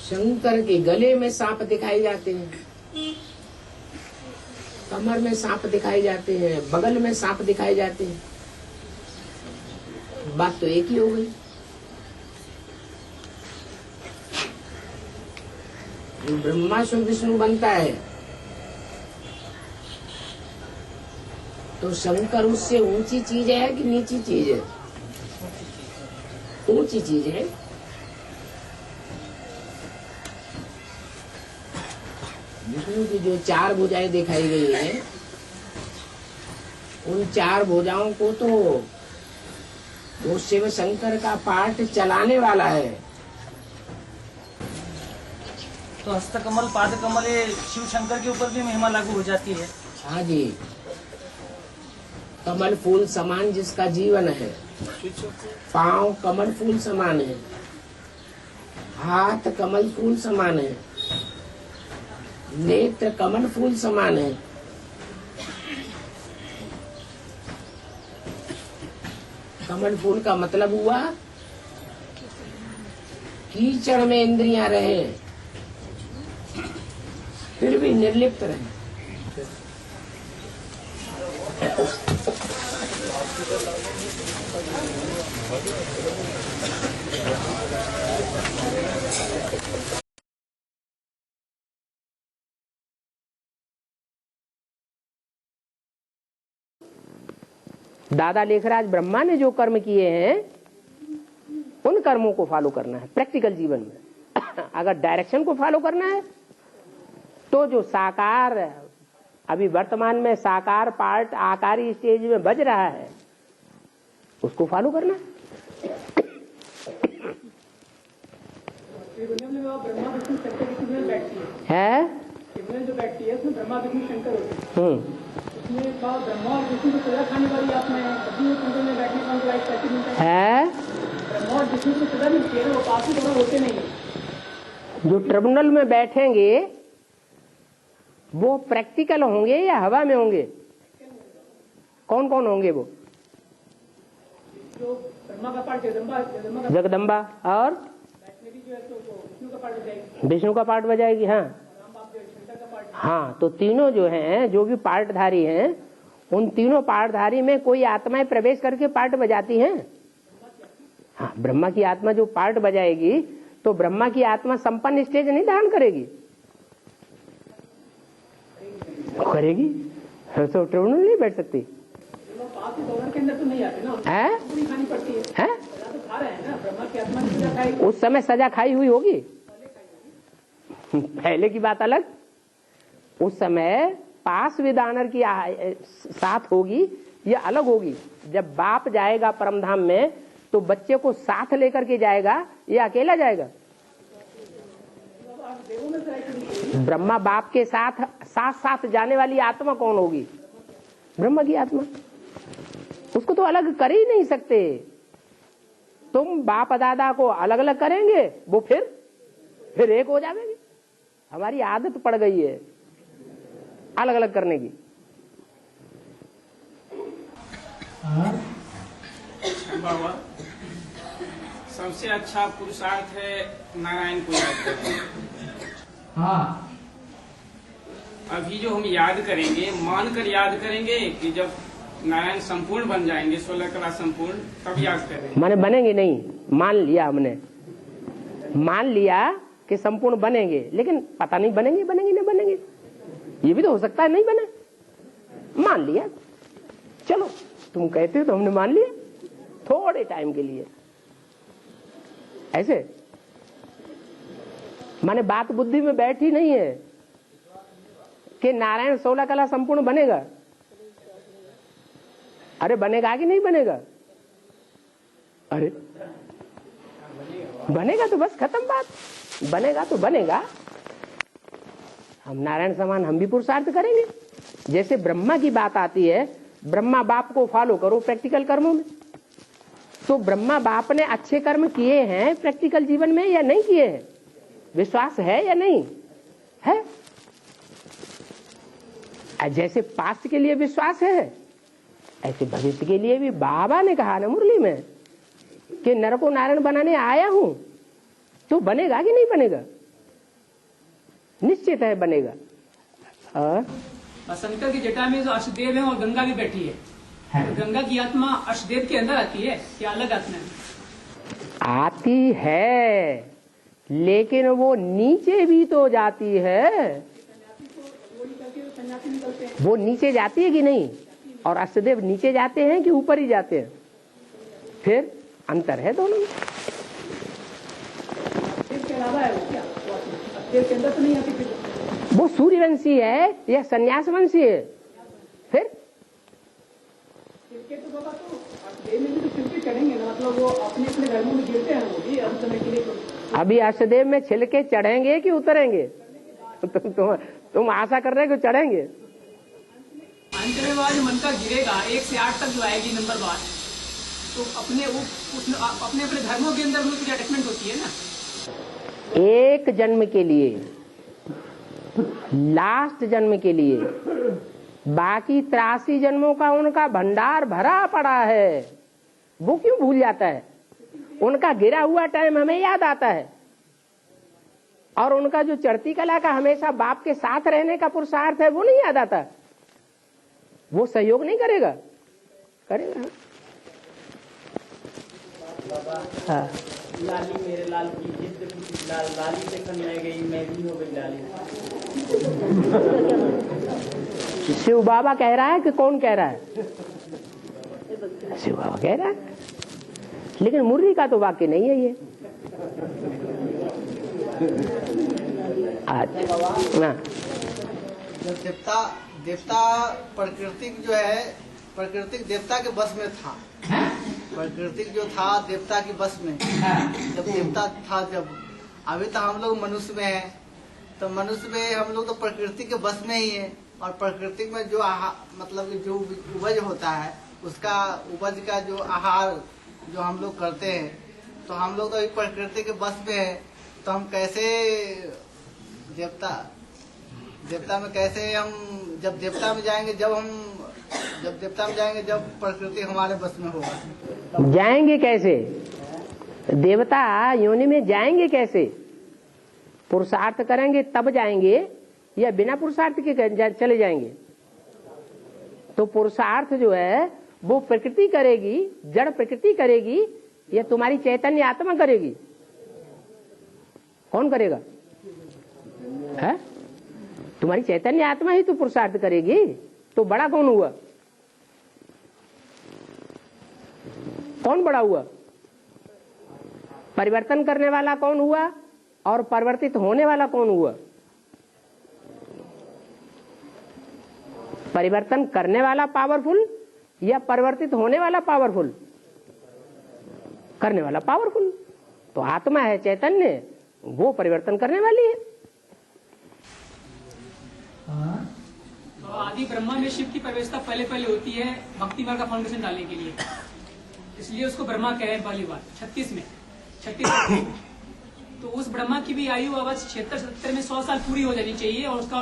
शंकर के गले में सांप दिखाई जाते हैं। कमर में सांप दिखाई जाते हैं, बगल में सांप दिखाई जाते हैं, बात तो एक ही हो गई। ब्रह्मा से विष्णु बनता है तो शंकर उससे ऊंची चीज है कि नीची चीज है? ऊंची चीज है। विष्णु की जो 4 भुजाएं दिखाई गई हैं, उन 4 भुजाओं को तो वो शिव शंकर का पाठ चलाने वाला है। तो हस्तकमल पाद कमल ये शिव शंकर के ऊपर भी महिमा लागू हो जाती है। हाँ जी, कमल फूल समान जिसका जीवन है, पांव कमल फूल समान है, हाथ कमल फूल समान है, नेत्र कमल फूल समान है, कमल फूल का मतलब हुआ कीचड़ में इंद्रियां रहे फिर भी निर्लिप्त रहे। दादा लेखराज ब्रह्मा ने जो कर्म किए हैं उन कर्मों को फॉलो करना है प्रैक्टिकल जीवन में। अगर डायरेक्शन को फॉलो करना है तो जो साकार अभी वर्तमान में साकार पार्ट आकारी स्टेज में बज रहा है उसको फॉलो करना है। जो बैठती है उसमें ब्रह्मा विष्णु शंकर होते हैं। उसमें ब्रह्मा और विष्णु को सजा खाने वाली आप में कभी शंकर में बैठने का उनको राइट कैसे मिलता है? ब्रह्मा और विष्णु को सजा मिलती है, वो पास ही होते नहीं है। जो ट्रिब्यूनल में बैठेंगे वो प्रैक्टिकल होंगे या हवा में होंगे? कौन कौन होंगे वो? जो ब्रह्मा का पार्ट जगदम्बा और विष्णु का पार्ट बजाएगी। हाँ हाँ, तो तीनों जो हैं जो भी पार्टधारी हैं उन तीनों पार्टधारी में कोई आत्माएं प्रवेश करके पार्ट बजाती हैं। हाँ, ब्रह्मा की आत्मा जो पार्ट बजाएगी तो ब्रह्मा की आत्मा संपन्न स्टेज नहीं धारण करेगी, करेगी तो ट्रिब्यूनल नहीं बैठ सकती के अंदर तो नहीं आते ना, है? खानी पड़ती है। तो खा रहे हैं ना, ब्रह्मा की आत्मा की सजा खाई। उस समय सजा खाई हुई होगी, पहले की बात अलग। उस समय पास विदानर की साथ होगी, ये अलग होगी। जब बाप जाएगा परमधाम में तो बच्चे को साथ लेकर के जाएगा या अकेला जाएगा? ब्रह्मा बाप के साथ साथ साथ जाने वाली आत्मा कौन होगी? ब्रह्मा की आत्मा। उसको तो अलग कर ही नहीं सकते। तुम बाप दादा को अलग अलग करेंगे वो फिर एक हो जाएंगे। हमारी आदत पड़ गई है अलग अलग करने की। बाबा, सबसे अच्छा पुरुषार्थ है नारायण को याद करना। हाँ, अभी जो हम याद करेंगे मानकर याद करेंगे कि जब नारायण संपूर्ण बन जाएंगे 16 कला संपूर्ण तब याद करेंगे। माने बनेंगे नहीं, मान लिया हमने, मान लिया कि संपूर्ण बनेंगे, लेकिन पता नहीं बनेंगे नहीं बनेंगे। ये भी तो हो सकता है नहीं बने, मान लिया। चलो तुम कहते हो तो हमने मान लिया थोड़े टाइम के लिए। ऐसे माने बात बुद्धि में बैठी नहीं है कि नारायण 16 कला संपूर्ण बनेगा। अरे बनेगा कि नहीं बनेगा? अरे बनेगा तो बस खत्म बात। बनेगा तो बनेगा। हम नारायण समान हम भी पुरुषार्थ करेंगे। जैसे ब्रह्मा की बात आती है, ब्रह्मा बाप को फॉलो करो प्रैक्टिकल कर्मों में। तो ब्रह्मा बाप ने अच्छे कर्म किए हैं प्रैक्टिकल जीवन में या नहीं किए हैं? विश्वास है या नहीं है? जैसे पास्ट के लिए विश्वास है ऐसे भविष्य के लिए भी बाबा ने कहा ना मुरली में कि नर को नारायण बनाने आया हूं, तो बनेगा कि नहीं बनेगा? निश्चित है बनेगा। और और शंकर की जटा में जो अष्टदेव है और गंगा भी बैठी है, तो गंगा की आत्मा अष्टदेव के अंदर आती है या अलग आत्मा है? आती है, लेकिन वो नीचे भी तो जाती है। वो नीचे जाती है कि नहीं? और अष्टदेव नीचे जाते हैं कि ऊपर ही जाते हैं? फिर अंतर है दोनों में। वो सूर्यवंशी है या सन्यासवंशी है? फिर मतलब वो अपने अपने धर्मों में गिरते हैं वो भी अंत समय के लिए। अभी अष्टदेव में छिलके चढ़ेंगे कि उतरेंगे? तुम आशा कर रहे हो कि चढ़ेंगे? अंत में वो जो मन का गिरेगा 1 से 8 तक जो आएगी नंबर बार, तो अपने अपने धर्मों के अंदर कुछ अटैचमेंट होती है ना। एक जन्म के लिए, लास्ट जन्म के लिए, बाकी 83 जन्मों का उनका भंडार भरा पड़ा है। वो क्यों भूल जाता है? उनका गिरा हुआ टाइम हमें याद आता है, और उनका जो चढ़ती कला का हमेशा बाप के साथ रहने का पुरुषार्थ है वो नहीं याद आता। वो सहयोग नहीं करेगा? करेगा। हाँ। लाली मेरे लाल की जिद लाली से कन्या गई, मैं भी हो गई लाली। शिव बाबा कह रहा है कि कौन कह रहा है? शिव बाबा कह रहा है, लेकिन मुरली का तो वाक्य नहीं है ये। जब देवता प्रकृति जो है, प्रकृति देवता के बस में था। प्रकृति जो था देवता के बस में, जब देवता था, जब अभी तो हम लोग मनुष्य में है, तो मनुष्य में हम लोग तो प्रकृति के बस में ही है। और प्रकृति में जो मतलब जो उपज होता है, उसका उपज का जो आहार जो हम लोग करते हैं, तो हम लोग तो अभी प्रकृति के बस में है। तो हम कैसे देवता में कैसे हम जब देवता में जाएंगे, जब प्रकृति हमारे बस में होगा। जाएंगे कैसे? देवता योनि में जाएंगे कैसे? पुरुषार्थ करेंगे तब जाएंगे या बिना पुरुषार्थ के चले जाएंगे? तो पुरुषार्थ जो है वो प्रकृति करेगी, जड़ प्रकृति करेगी, या तुम्हारी चैतन्य आत्मा करेगी? कौन करेगा? है तुम्हारी चैतन्य आत्मा ही तो पुरुषार्थ करेगी। तो बड़ा कौन हुआ? कौन बड़ा हुआ? परिवर्तन करने वाला कौन हुआ और परिवर्तित होने वाला कौन हुआ? परिवर्तन करने वाला पावरफुल या परिवर्तित होने वाला पावरफुल? करने वाला पावरफुल। तो आत्मा है चैतन्य, वो परिवर्तन करने वाली है। तो आदि ब्रह्मा में शिव की प्रवेशता पहले होती है भक्ति मार्ग का फाउंडेशन डालने के लिए, इसलिए उसको ब्रह्मा कहे पहली बार 36 में। तो उस ब्रह्मा की भी आयु अब 76-77 में 100 साल पूरी हो जानी चाहिए, और उसका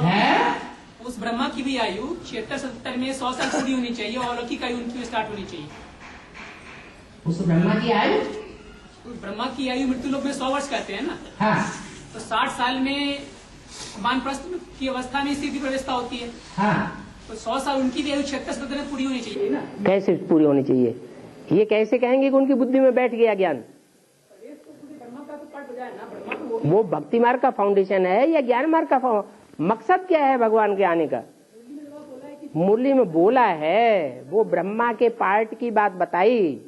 उस ब्रह्मा की भी आयु 76-77 में 100 साल पूरी होनी चाहिए, और अलौकिक आयु उनकी स्टार्ट होनी चाहिए। उस ब्रह्मा की आयु, ब्रह्मा की आयु मृत्यु लोक में 100 वर्ष कहते हैं ना। हाँ। तो 60 साल में वानप्रस्थ की अवस्था में स्थिति प्रवेशता होती है। हाँ। तो 100 साल उनकी भी आयु 76-77 में पूरी होनी चाहिए ना। कैसे पूरी होनी चाहिए? ये कैसे कहेंगे कि उनकी बुद्धि में बैठ गया ज्ञान? वो भक्ति मार्ग का फाउंडेशन है या ज्ञान मार्ग का मकसद क्या है भगवान के आने का? मुरली में बोला है, वो ब्रह्मा के पार्ट की बात बताई,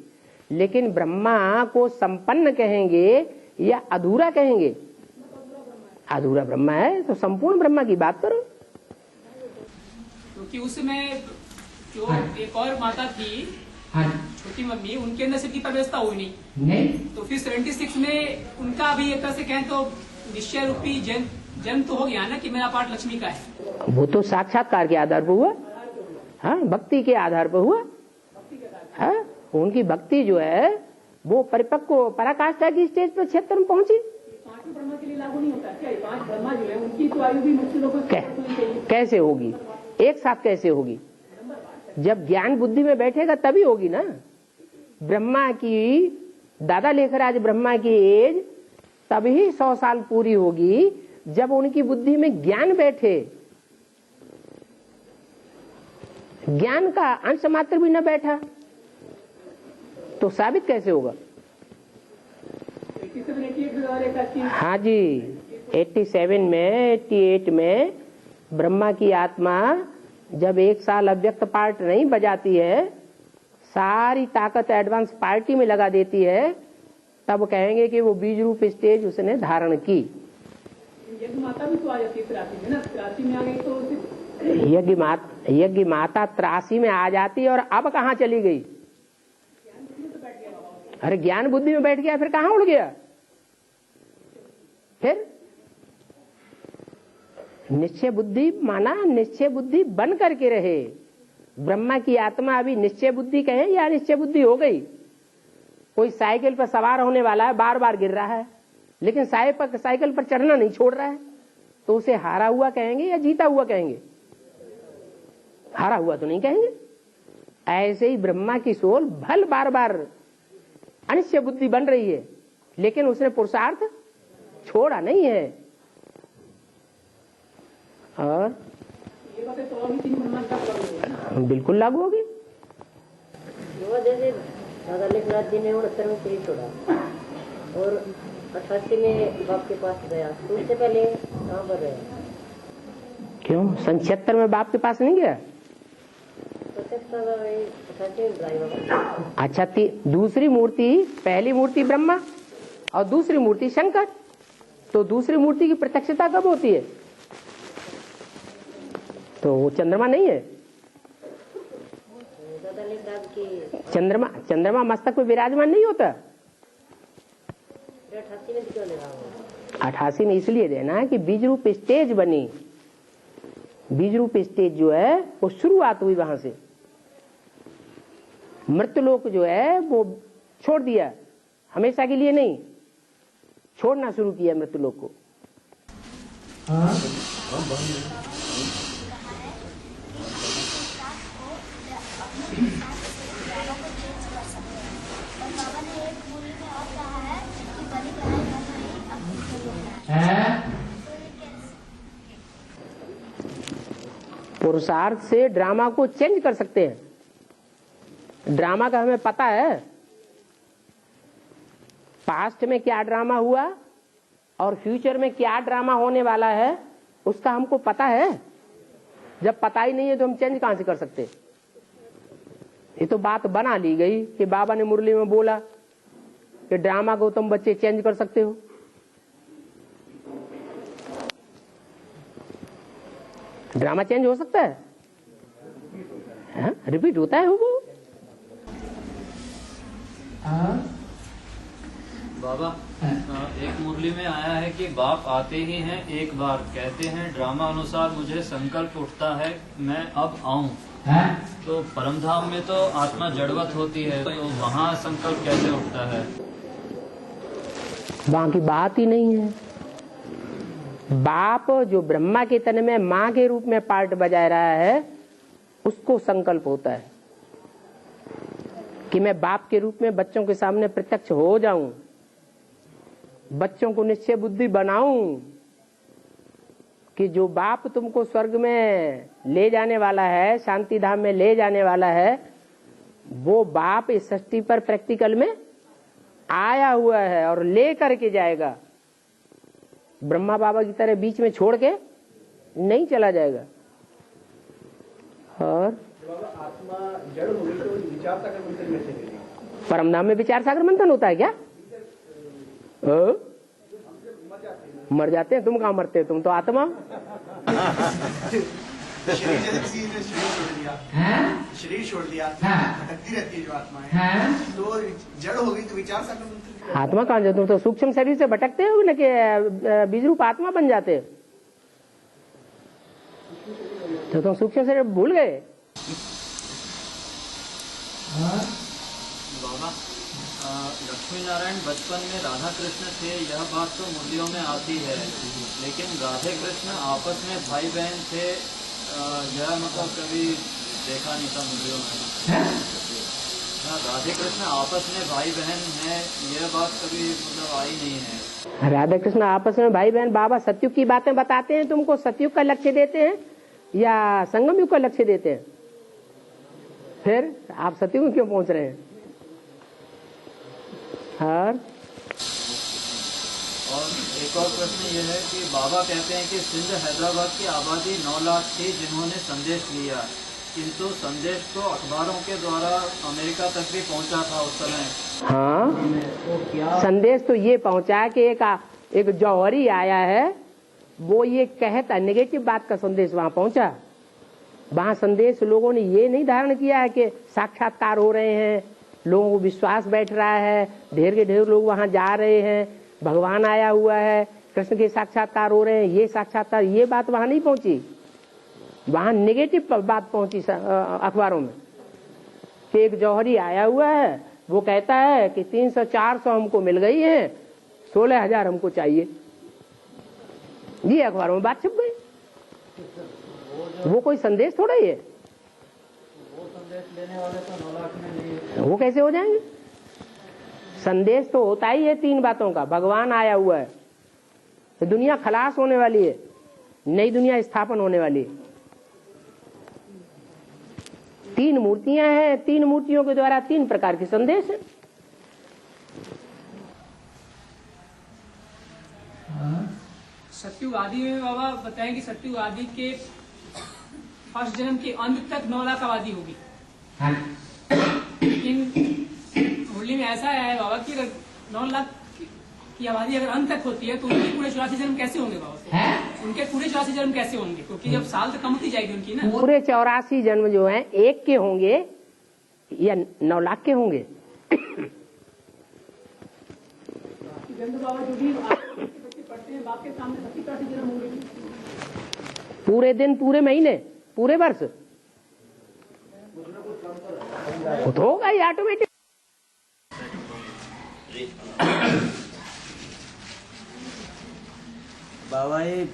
लेकिन ब्रह्मा को संपन्न कहेंगे या अधूरा कहेंगे? अधूरा ब्रह्मा है, तो संपूर्ण ब्रह्मा की बात करो। क्योंकि उसमें जो एक और माता थी, छोटी मम्मी, उनके अंदर सिर्फ की प्रवेशता हुई नहीं। तो फिर 76 में उनका भी एक तरह से कहें तो निश्चय रूपी जन्म तो हो गया ना कि मेरा पार्ट लक्ष्मी का है। वो तो साक्षात्कार के आधार पर हुआ, हाँ, भक्ति के आधार पर हुआ। हाँ, उनकी भक्ति जो है वो परिपक्व पराकाष्ठा की स्टेज पर क्षेत्र में पहुंची। ब्रह्मा के लिए लागू नहीं होता क्या? 5 ब्रह्मा जो है उनकी तो आयु भी मृत्यु लोक में कैसे होगी? एक साथ कैसे होगी? जब ज्ञान बुद्धि में बैठेगा तभी होगी ना। ब्रह्मा की, दादा लेखराज ब्रह्मा की एज तभी 100 साल पूरी होगी जब उनकी बुद्धि में ज्ञान बैठे। ज्ञान का अंश मात्र भी न बैठा तो साबित कैसे होगा? हाँ जी, 87 में 88 में ब्रह्मा की आत्मा जब 1 साल अव्यक्त पार्ट नहीं बजाती है, सारी ताकत एडवांस पार्टी में लगा देती है, तब कहेंगे कि वो बीज रूप स्टेज उसने धारण की। यज्ञ माता भी तो आ जाती है 83 में ना, 83 में आ गई तो यज्ञ माता 83 में आ जाती और अब कहाँ चली गई? अरे ज्ञान बुद्धि में बैठ गया, फिर कहाँ उड़ गया? फिर निश्चय बुद्धि माना निश्चय बुद्धि बन करके रहे। ब्रह्मा की आत्मा अभी निश्चय बुद्धि कहे या निश्चय बुद्धि हो गई? कोई साइकिल पर सवार होने वाला है, बार बार गिर रहा है, लेकिन साइकिल पर चढ़ना नहीं छोड़ रहा है, तो उसे हारा हुआ कहेंगे या जीता हुआ कहेंगे? हारा हुआ तो नहीं कहेंगे। ऐसे ही ब्रह्मा की सोल भल बार बार अनिश्चय बुद्धि बन रही है, लेकिन उसने पुरुषार्थ छोड़ा नहीं है। और ये बातें तो अभी 3 ब्रह्मांड का लागू बिल्कुल लागू होगी। जैसे 69 में छोड़ा और 88 में बाप के पास गया, तो उससे पहले कहाँ पर रहे? क्यों 77 में बाप के पास नहीं गया? अच्छा, दूसरी मूर्ति, पहली मूर्ति ब्रह्मा और दूसरी मूर्ति शंकर, तो दूसरी मूर्ति की प्रत्यक्षता कब होती है? तो वो चंद्रमा नहीं है। चंद्रमा मस्तक में विराजमान नहीं होता। 88 में इसलिए देना कि बीज रूप स्टेज बनी। बीज रूप स्टेज जो है वो शुरुआत हुई वहां से। मृत्युलोक जो है वो छोड़ दिया, हमेशा के लिए नहीं, छोड़ना शुरू किया मृत्युलोक को। पुरुषार्थ से ड्रामा को चेंज कर सकते हैं। ड्रामा का हमें पता है, पास्ट में क्या ड्रामा हुआ और फ्यूचर में क्या ड्रामा होने वाला है, उसका हमको पता है। जब पता ही नहीं है तो हम चेंज कहां से कर सकते? ये तो बात बना ली गई कि बाबा ने मुरली में बोला कि ड्रामा को तुम बच्चे चेंज कर सकते हो। ड्रामा चेंज हो सकता है? रिपीट होता है वो। बाबा, एक मुरली में आया है कि बाप आते ही हैं एक बार, कहते हैं ड्रामा अनुसार मुझे संकल्प उठता है मैं अब आऊं। तो परमधाम में तो आत्मा जड़वत होती है, तो वहाँ संकल्प कैसे उठता है? वहां की बात ही नहीं है। बाप जो ब्रह्मा के तन में माँ के रूप में पार्ट बजा रहा है, उसको संकल्प होता है कि मैं बाप के रूप में बच्चों के सामने प्रत्यक्ष हो जाऊं, बच्चों को निश्चय बुद्धि बनाऊं कि जो बाप तुमको स्वर्ग में ले जाने वाला है, शांति धाम में ले जाने वाला है, वो बाप इस सृष्टि पर प्रैक्टिकल में आया हुआ है और ले करके जाएगा। ब्रह्मा बाबा की तरह बीच में छोड़ के नहीं चला जाएगा। और आत्मा जड़ होगी तो विचार सागर मंथन में से मिलेगी। परमधाम में विचार सागर मंथन होता है क्या? मर जाते हैं। तुम कहाँ मरते हो? तुम तो आत्मा। शरीर छोड़ दिया, भटकती रहती है जो आत्मा है, तो जड़ होगी तो विचार सागर मंथन। आत्मा कहाँ जाते? तुम तो सूक्ष्म शरीर से भटकते हो ना कि बीज रूप आत्मा बन जाते हो? तो तुम सूक्ष्म शरीर भूल गए। बाबा, लक्ष्मी नारायण बचपन में राधा कृष्ण थे, यह बात तो मुरलियों में आती है, लेकिन राधे कृष्ण आपस में भाई बहन थे, यह मतलब कभी देखा नहीं था मुरलियों में। राधे कृष्ण आपस में भाई बहन हैं, यह बात कभी मतलब आई नहीं है। राधा कृष्ण आपस में भाई बहन, बाबा सतयुग की बातें बताते हैं तुमको। सतयुग का लक्ष्य देते हैं या संगम युग का लक्ष्य देते हैं? फिर आप सत्यु में क्यों पहुंच रहे हैं? और एक और प्रश्न ये है कि बाबा कहते हैं कि सिंध हैदराबाद की आबादी 9 लाख थी जिन्होंने संदेश लिया, किंतु संदेश तो अखबारों के द्वारा अमेरिका तक भी पहुंचा था उस समय। हाँ, तो क्या संदेश तो ये पहुंचा कि एक जौहरी आया है, वो ये कहता नेगेटिव बात का संदेश वहां पहुंचा। वहां संदेश लोगों ने ये नहीं धारण किया है कि साक्षात्कार हो रहे हैं, लोगों को विश्वास बैठ रहा है, ढेर के ढेर लोग वहां जा रहे हैं, भगवान आया हुआ है, कृष्ण के साक्षात्कार हो रहे हैं, ये साक्षात्कार, ये बात वहां नहीं पहुंची। वहां नेगेटिव बात पहुंची अखबारों में कि एक जौहरी आया हुआ है, वो कहता है कि 300-400 हमको मिल गई है, 16,000 हमको चाहिए। ये अखबारों में बात छप गई। वो कोई संदेश थोड़ा ही है। वो संदेश लेने वाले तो 9 लाख में नहीं, वो कैसे हो जाएंगे? संदेश तो होता ही है 3 बातों का। भगवान आया हुआ है, तो दुनिया खलास होने वाली है, नई दुनिया स्थापन होने वाली है। 3 मूर्तियां हैं, 3 मूर्तियों के द्वारा 3 प्रकार के संदेश हैं। सत्यु आदि में बाबा बताएं कि सत्यु आदि के फर्स्ट जन्म के अंत तक 9 लाख आबादी होगी, लेकिन मुरली में ऐसा है बाबा कि 9 लाख की आबादी अगर अंत तक होती है तो उनके पूरे 84 जन्म कैसे होंगे बाबा? उनके पूरे 84 जन्म कैसे होंगे? क्योंकि जब साल तो कम होती जाएगी उनकी ना। पूरे 84 जन्म जो हैं एक के होंगे या 9 लाख के होंगे? बाबा जो भी बच्चे पढ़ते हैं बाप के सामने 80-85 जन्म होंगे। पूरे दिन, पूरे महीने, पूरे वर्ष वो तो होगा ही ऑटोमेटिक। बाबा ये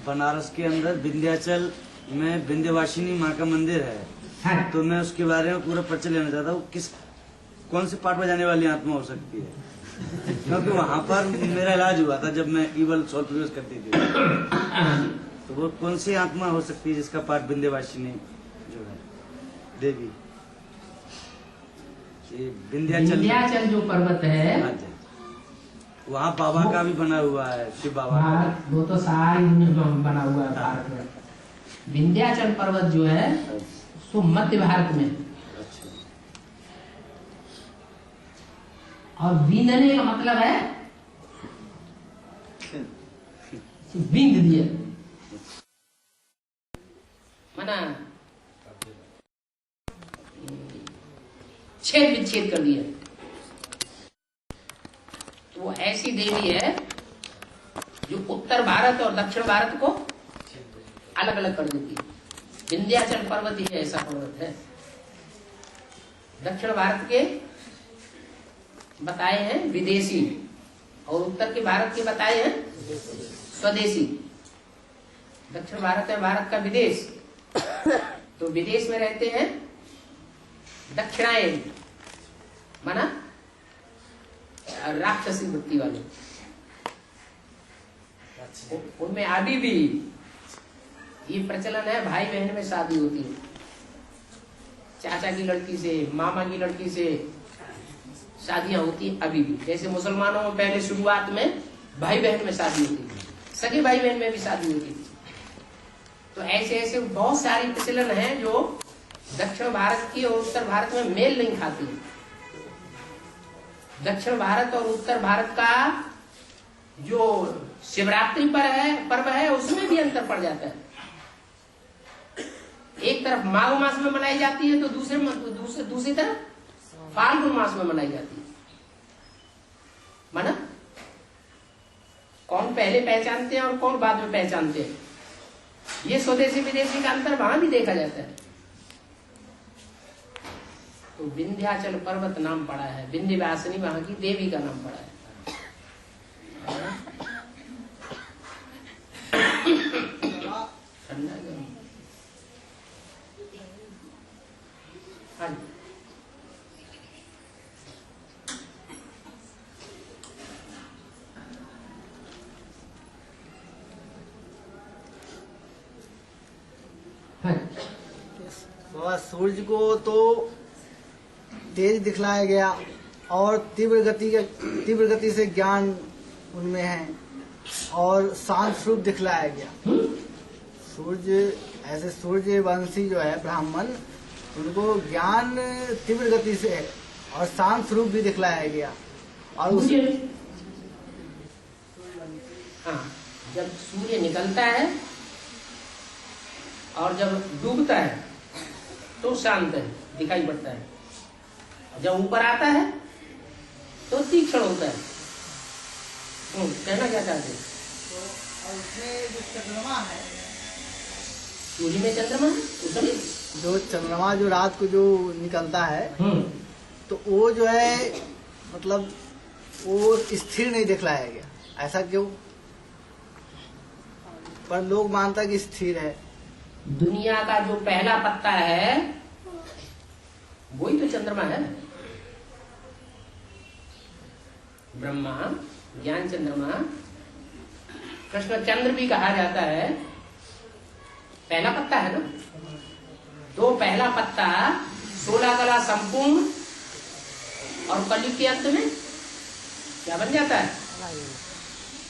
बनारस के अंदर विंध्याचल में विंध्यवासिनी माँ का मंदिर है, तो मैं उसके बारे में पूरा परिचय लेना चाहता हूँ। कौन से पार्ट में जाने वाली आत्मा हो सकती है? क्योंकि वहाँ पर मेरा इलाज हुआ था जब मैं ईवल सोल प्रवेश करती थी, तो वो कौन सी आत्मा हो सकती है जिसका पार्ट विंध्यवासिनी जो है देवी? विंध्याचल जो पर्वत है, वहाँ बाबा का भी बना हुआ है, शिव बाबा का। वो तो सारी दुनिया में बना हुआ है भारत में। विंध्याचल पर्वत जो है सो मध्य भारत में, और विंधने का मतलब है विंध दिया, माना छेद विच्छेद कर दिया। तो वो ऐसी देवी है जो उत्तर भारत और दक्षिण भारत को अलग अलग कर देती है। विंध्याचल पर्वत ही ऐसा पर्वत है। दक्षिण भारत के बताए हैं विदेशी, और उत्तर के भारत के बताए हैं स्वदेशी। दक्षिण भारत है भारत का विदेश, तो विदेश में रहते हैं दक्षिणायन, माना राक्षसी वृत्ति वाले। उनमें अभी भी ये प्रचलन है, भाई बहन में शादी होती है, चाचा की लड़की से, मामा की लड़की से शादियां होती है अभी भी। जैसे मुसलमानों में पहले शुरुआत में भाई बहन में शादी होती थी, सगे भाई बहन में भी शादी होती थी। तो ऐसे ऐसे बहुत सारी प्रचलन है जो दक्षिण भारत की और उत्तर भारत में मेल नहीं खाती। दक्षिण भारत और उत्तर भारत का जो शिवरात्रि पर्व है उसमें भी अंतर पड़ जाता है। एक तरफ माघ मास में मनाई जाती है तो दूसरी तरफ फाल्गुन मास में मनाई जाती है। माना कौन पहले पहचानते हैं और कौन बाद में पहचानते हैं, ये स्वदेशी विदेशी का अंतर वहां भी देखा जाता है। तो विंध्याचल पर्वत नाम पड़ा है, विंध्यवासिनी वहां की देवी का नाम पड़ा है। बाबा सूर्य को तो तेज दिखलाया गया और तीव्र गति से ज्ञान उनमें है और शांत स्वरूप दिखलाया गया। सूर्य वंशी जो है ब्राह्मण, उनको ज्ञान तीव्र गति से है और शांत स्वरूप भी दिखलाया गया। और हाँ, जब सूर्य निकलता है और जब डूबता है तो शांत है, दिखाई पड़ता है। जब ऊपर आता है तो तीक्ष्ण होता है। कहना क्या चाहते हैं? और उसमें जो चंद्रमा है, सूर्य में चंद्रमा है, उसमें जो चंद्रमा जो रात को जो निकलता है तो वो जो है मतलब वो स्थिर नहीं दिखलाया गया। ऐसा क्यों? पर लोग मानता कि स्थिर है। दुनिया का जो पहला पत्ता है वही तो चंद्रमा है। ब्रह्मा ज्ञान चंद्रमा, कृष्ण चंद्र भी कहा जाता है, पहला पत्ता है ना। तो पहला पत्ता 16 कला संपूर्ण और कलयुग के अंत में क्या बन जाता है?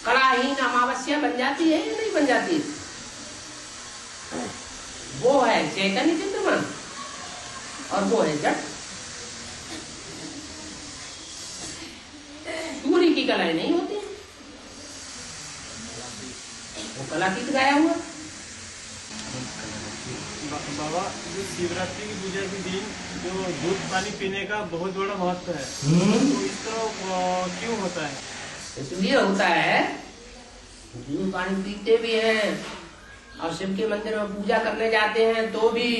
कलाहीन अमावस्या बन जाती है या नहीं बन जाती है? वो है चैतन्य चंद्रमा और वो है जड़। सूर्य की कलाएं नहीं होती, वो कलातीत गाया हुआ। बाबा, जो शिवरात्रि की पूजा के दिन जो दूध पानी पीने का बहुत बड़ा महत्व है, तो इसका क्यों होता है? इसलिए होता है, दूध पानी पीते भी हैं और शिव के मंदिर में पूजा करने जाते हैं तो भी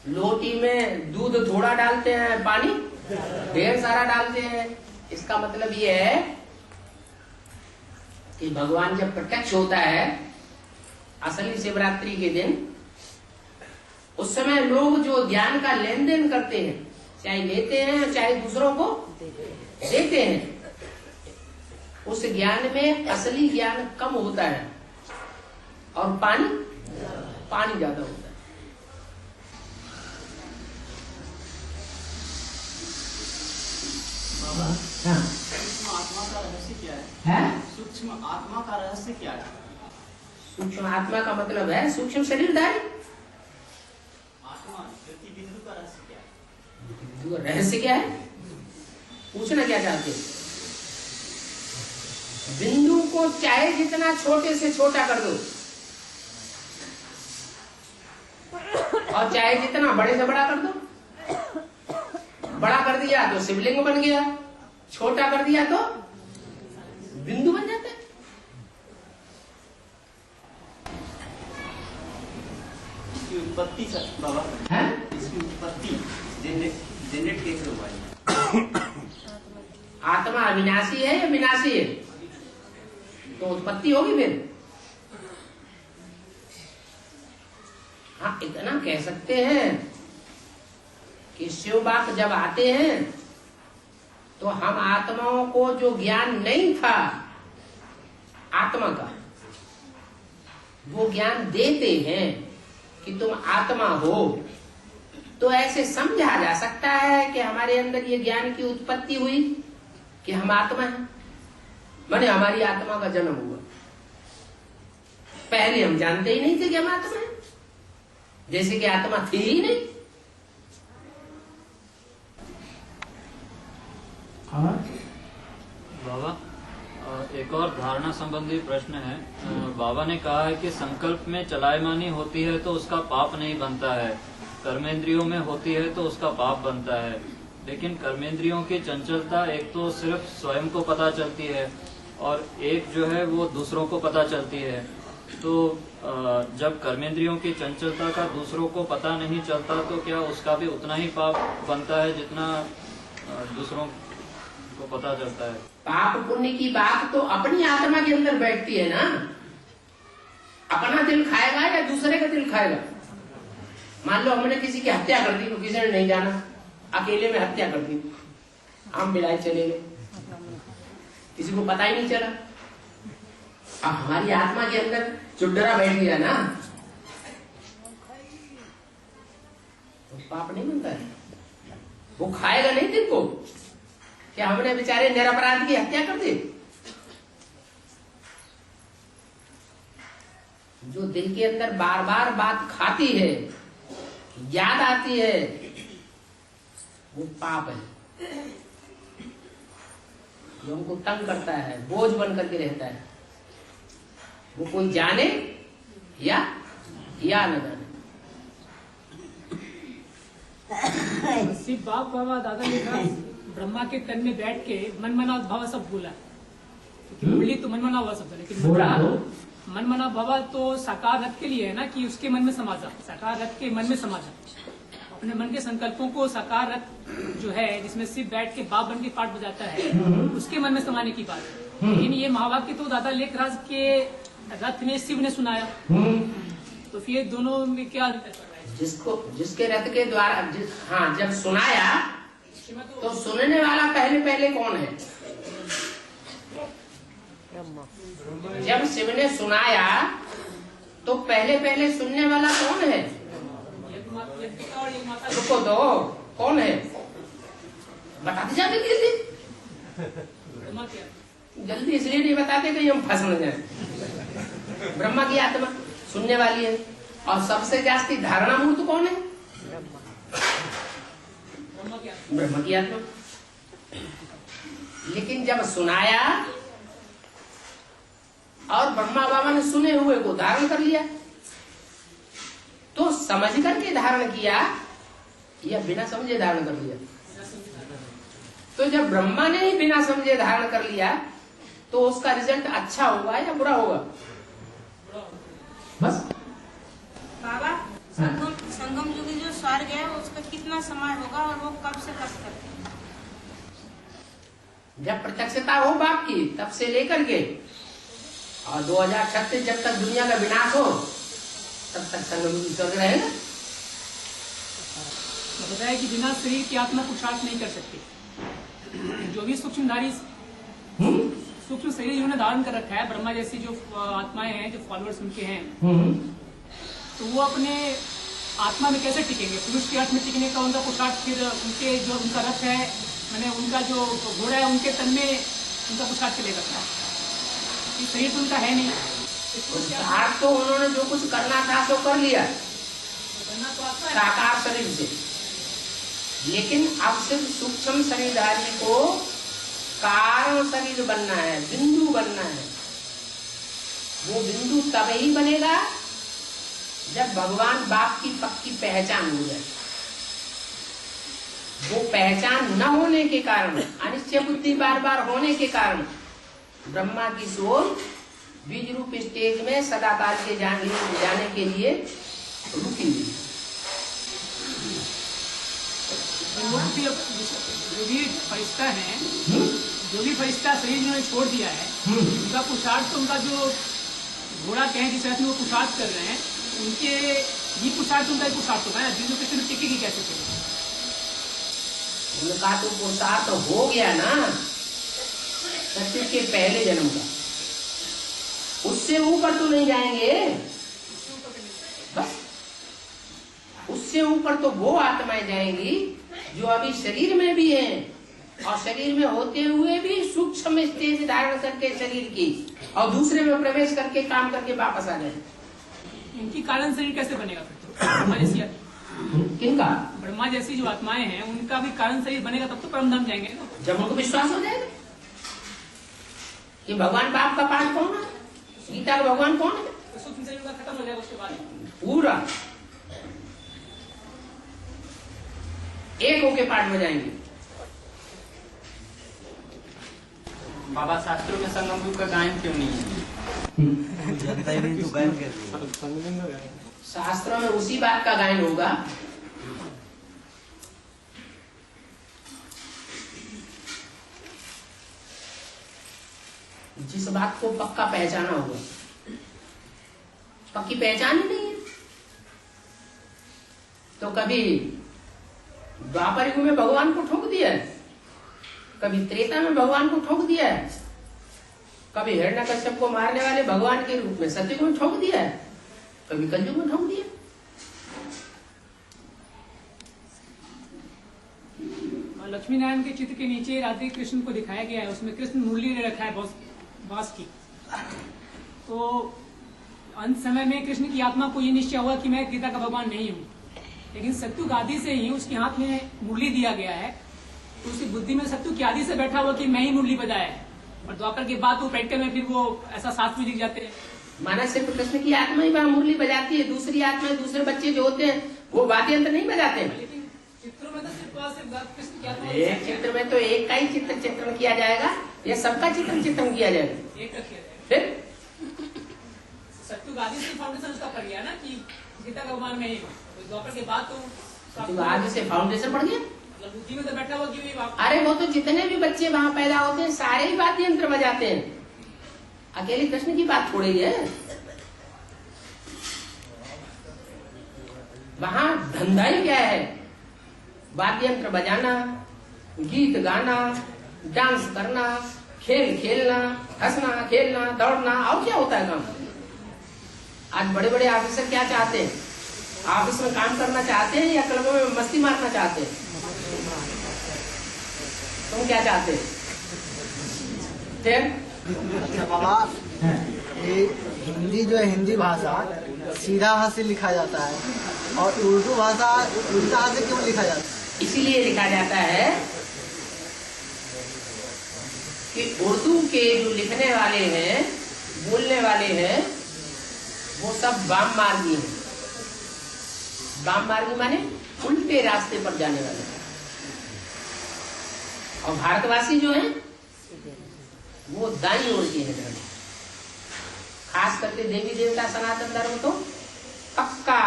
लोटी में दूध थोड़ा डालते हैं, पानी ढेर सारा डालते हैं। इसका मतलब ये है कि भगवान जब प्रत्यक्ष होता है असली शिवरात्रि के दिन, उस समय लोग जो ज्ञान का लेन देन करते हैं, चाहे लेते हैं चाहे दूसरों को देते हैं, उस ज्ञान में असली ज्ञान कम होता है और पानी ज्यादा होता है। सूक्ष्म आत्मा का रहस्य क्या है? सूक्ष्म आत्मा का रहस्य क्या है? सूक्ष्म आत्मा का मतलब है सूक्ष्म शरीरधारी। आत्मा प्रति बिंदु का रहस्य क्या है? बिंदु का रहस्य क्या है? पूछना क्या चाहते हैं? बिंदु को चाहे जितना छोटे से छोटा कर दो और चाहे जितना बड़े से बड़ा कर दो। बड़ा कर दिया तो शिवलिंग बन गया, छोटा कर दिया तो बिंदु बन जाता है। इसकी उत्पत्ति बाबा है, इसकी उत्पत्ति जनरेट कैसे हुआ है? आत्मा अविनाशी है या विनाशी है? तो उत्पत्ति होगी फिर। हाँ, इतना कह सकते हैं कि शिव बाप जब आते हैं तो हम आत्माओं को जो ज्ञान नहीं था आत्मा का, वो ज्ञान देते हैं कि तुम आत्मा हो। तो ऐसे समझा जा सकता है कि हमारे अंदर ये ज्ञान की उत्पत्ति हुई कि हम आत्मा हैं, माने हमारी आत्मा का जन्म हुआ। पहले हम जानते ही नहीं थे कि हम आत्मा हैं, जैसे कि आत्मा थी ही नहीं। बाबा, एक और धारणा संबंधी प्रश्न है। बाबा ने कहा है कि संकल्प में चलायमानी होती है तो उसका पाप नहीं बनता है, कर्मेंद्रियों में होती है तो उसका पाप बनता है। लेकिन कर्मेंद्रियों की चंचलता एक तो सिर्फ स्वयं को पता चलती है और एक जो है वो दूसरों को पता चलती है। तो जब कर्मेंद्रियों की चंचलता का दूसरों को पता नहीं चलता तो क्या उसका भी उतना ही पाप बनता है जितना दूसरों को पता चलता है? पाप पुण्य की बात तो अपनी आत्मा के अंदर बैठती है ना। अपना दिल खाएगा या दूसरे का दिल खाएगा? मान लो हमने किसी की हत्या कर दी तो किसी ने नहीं जाना, अकेले में हत्या कर दी, हम बिलाए चले गए, किसी को पता ही नहीं चला। अब हमारी आत्मा के अंदर चुडरा बैठ गया ना, पाप नहीं बनता है। वो खाएगा नहीं दिन को कि हमने बेचारे निरपराध की हत्या कर दी। जो दिल के अंदर बार बार बात खाती है, याद आती है, वो पाप है, जो हमको तंग करता है, बोझ बन करके रहता है। वो कोई जाने या न जाने। शिव बाप बाबा दादा ने कहा ब्रह्मा के तन में बैठ के मनमना भव सब बोला, क्योंकि बोली तो मनमना हुआ शब्द, लेकिन मनमना भव तो साकार रथ के लिए है ना, कि उसके मन में समा जा, साकार रथ के मन में समा जा, अपने मन के संकल्पों को साकार रथ जो है जिसमें शिव बैठ के बाप बन के पाठ बजाता है, उसके मन में समाने की बात है। लेकिन ये महावाक्य तो दादा लेखराज के रथ में शिव ने सुनाया, तो फिर दोनों में क्या जिसके रथ के द्वारा हाँ, जब सुनाया तो सुनने वाला पहले कौन है? जब शिव ने सुनाया तो पहले सुनने वाला कौन है? रुको दो, कौन है? बताते जाते जल्दी इसलिए नहीं बताते कि हम फंस न जाए। ब्रह्मा की आत्मा सुनने वाली है, और सबसे जास्ती धारणा मूर्त कौन है? ब्रह्मा की आत्मा। लेकिन जब सुनाया और ब्रह्मा बाबा ने सुने हुए को धारण कर लिया, तो समझ करके धारण किया या बिना समझे धारण कर लिया? तो जब ब्रह्मा ने ही बिना समझे धारण कर लिया तो उसका रिजल्ट अच्छा होगा या बुरा होगा? बस बाबा, संगम युग जो स्वर्ग है उसका कितना समय होगा और वो कब से कब तक? जब प्रत्यक्षता हो बाप की तब से लेकर के और 2036 जब तक दुनिया का विनाश हो तब तक संगम युग स्वर्ग रहेगा। बताया कि बिना शरीर की आत्मा पुरुषार्थ नहीं कर सकती। जो भी सूक्ष्मधारी सूक्ष्म शरीर इन्होंने धारण कर रखा है, ब्रह्मा जैसी जो आत्माएं हैं, जो फॉलोअर्स उनके हैं, तो वो अपने आत्मा में कैसे टिकेंगे? पुरुष के अर्थ में टिकने का उनका पुरुषार्थ, फिर उनके जो उनका रथ है, मैंने उनका जो घोड़ा है, उनके तन में उनका पुरुषार्थ चलेगा। शरीर तो उनका है नहीं। पुरुषार्थ तो उन्होंने जो कुछ करना था सो कर लिया साकार शरीर से, लेकिन अब सिर्फ सूक्ष्म शरीरधारी को कारण शरीर बनना है, बिंदु बनना है। वो बिंदु तब ही बनेगा जब भगवान बाप की पक्की पहचान हो जाए। वो पहचान न होने के कारण, अनिश्चय बुद्धि बार बार होने के कारण ब्रह्मा की सोच बीज रूप स्टेज में सदाकाल के जाने के लिए रुकी हुई। जो भी फरिश्ता है, जो भी फरिश्ता शरीर जिन्होंने छोड़ दिया है, उनका पुरुषार्थ तो उनका जो घोड़ा कहें जिस तरह से वो पुरुषार्थ कर रहे हैं, उनके ये पुरुषार्थ उनका पुरुषार्थ होगा ना, जिसमें किसी में टिकेगी कैसे चलेगी? उनका तो पुरुषार्थ हो गया ना सत्य के पहले जन्म का, उससे ऊपर तो नहीं जाएंगे। बस उससे ऊपर तो वो आत्माएं जाएंगी जो अभी शरीर में भी हैं और शरीर में होते हुए भी सूक्ष्म स्टेज धारण करके शरीर की और दूसरे में प्रवेश करके काम करके वापस आ जाए। इनकी कारण शरीर कैसे बनेगा फिर? तो ब्रह्मा जैसी किनका? ब्रह्मा जैसी जो आत्माएं हैं उनका भी कारण शरीर बनेगा, तब तो परमधाम जाएंगे ना। जब उनको विश्वास हो जाएगा कि भगवान बाप का पाठ कौन है, गीता का भगवान कौन है, तो सूक्ष्म शरीर का खत्म हो जाएगा उसके बाद पूरा एक होके पाठ में जाएंगे। बाबा, शास्त्रों में संगम युग का गायन क्यों नहीं है? जानता ही नहीं तो गायन कैसे? शास्त्रों में उसी बात का गायन होगा जिस बात को पक्का पहचाना होगा। पक्की पहचान ही नहीं है तो कभी द्वापर युग में भगवान को ठोक दिया है, कभी त्रेता में भगवान को ठोक दिया है, कभी हिरण्यकश्यप को मारने वाले भगवान के रूप में सत्युग में ठोक दिया है, कभी कलयुग में ठोक दिया। लक्ष्मी नारायण के चित्र के नीचे राधे कृष्ण को दिखाया गया है, उसमें कृष्ण मुरली ले रखा है बांस की। तो अंत समय में कृष्ण की आत्मा को ये निश्चय हुआ कि मैं गीता का भगवान नहीं हूँ, लेकिन सत्यु आदि से ही उसके हाथ में मुरली दिया गया है, तो उसकी बुद्धि में सत्यु की आदि से बैठा हुआ कि मैं ही मुरली बजाया है। और द्वापर के बाद वो प्रैक्टिकल में फिर वो ऐसा शास्त्र में लिख जाते हैं। माना सिर्फ कृष्ण की आत्मा ही वहाँ मुरली बजाती है, दूसरी आत्मा दूसरे बच्चे जो होते हैं वो वाद्य यंत्र नहीं बजाते हैं। लेकिन चित्रों में तो सिर्फ कृष्ण की आत्मा, एक चित्र में तो एक का ही चित्रण किया जाएगा या सबका चित्रण किया जाएगा? एक का किया जाएगा। फिर सत्यु आदि से फाउंडेशन उसका पड़ गया ना कि गीता का भगवान में ही हूँ। द्वापर के बाद तो आगे से फाउंडेशन पड़ गया। बुद्धि में तो बैठा हुआ कि अरे वो तो जितने भी बच्चे वहाँ पैदा होते हैं सारे ही वाद्य यंत्र बजाते हैं, अकेले कृष्ण की बात थोड़ी है। वहाँ धंधा ही क्या है? वाद्य यंत्र बजाना, गीत गाना, डांस करना, खेल खेलना, हंसना खेलना, दौड़ना, और क्या होता है काम? आज बड़े बड़े ऑफिसर क्या चाहते हैं? ऑफिस में काम करना चाहते हैं या क्लबों में मस्ती मारना चाहते हैं? तुम क्या चाहते हैं? बाबा, ये हिंदी जो है, हिंदी भाषा सीधा हाथ से लिखा जाता है और उर्दू भाषा उल्टा हाथ से क्यों लिखा जाता है? इसीलिए लिखा जाता है कि उर्दू के जो लिखने वाले हैं, बोलने वाले हैं, वो सब वाम मार्गी हैं। वाम मार्गी माने उल्टे रास्ते पर जाने वाले हैं। और भारतवासी जो हैं वो दाईं ओर के हैं। खास करके देवी देवता सनातन धर्म तो पक्का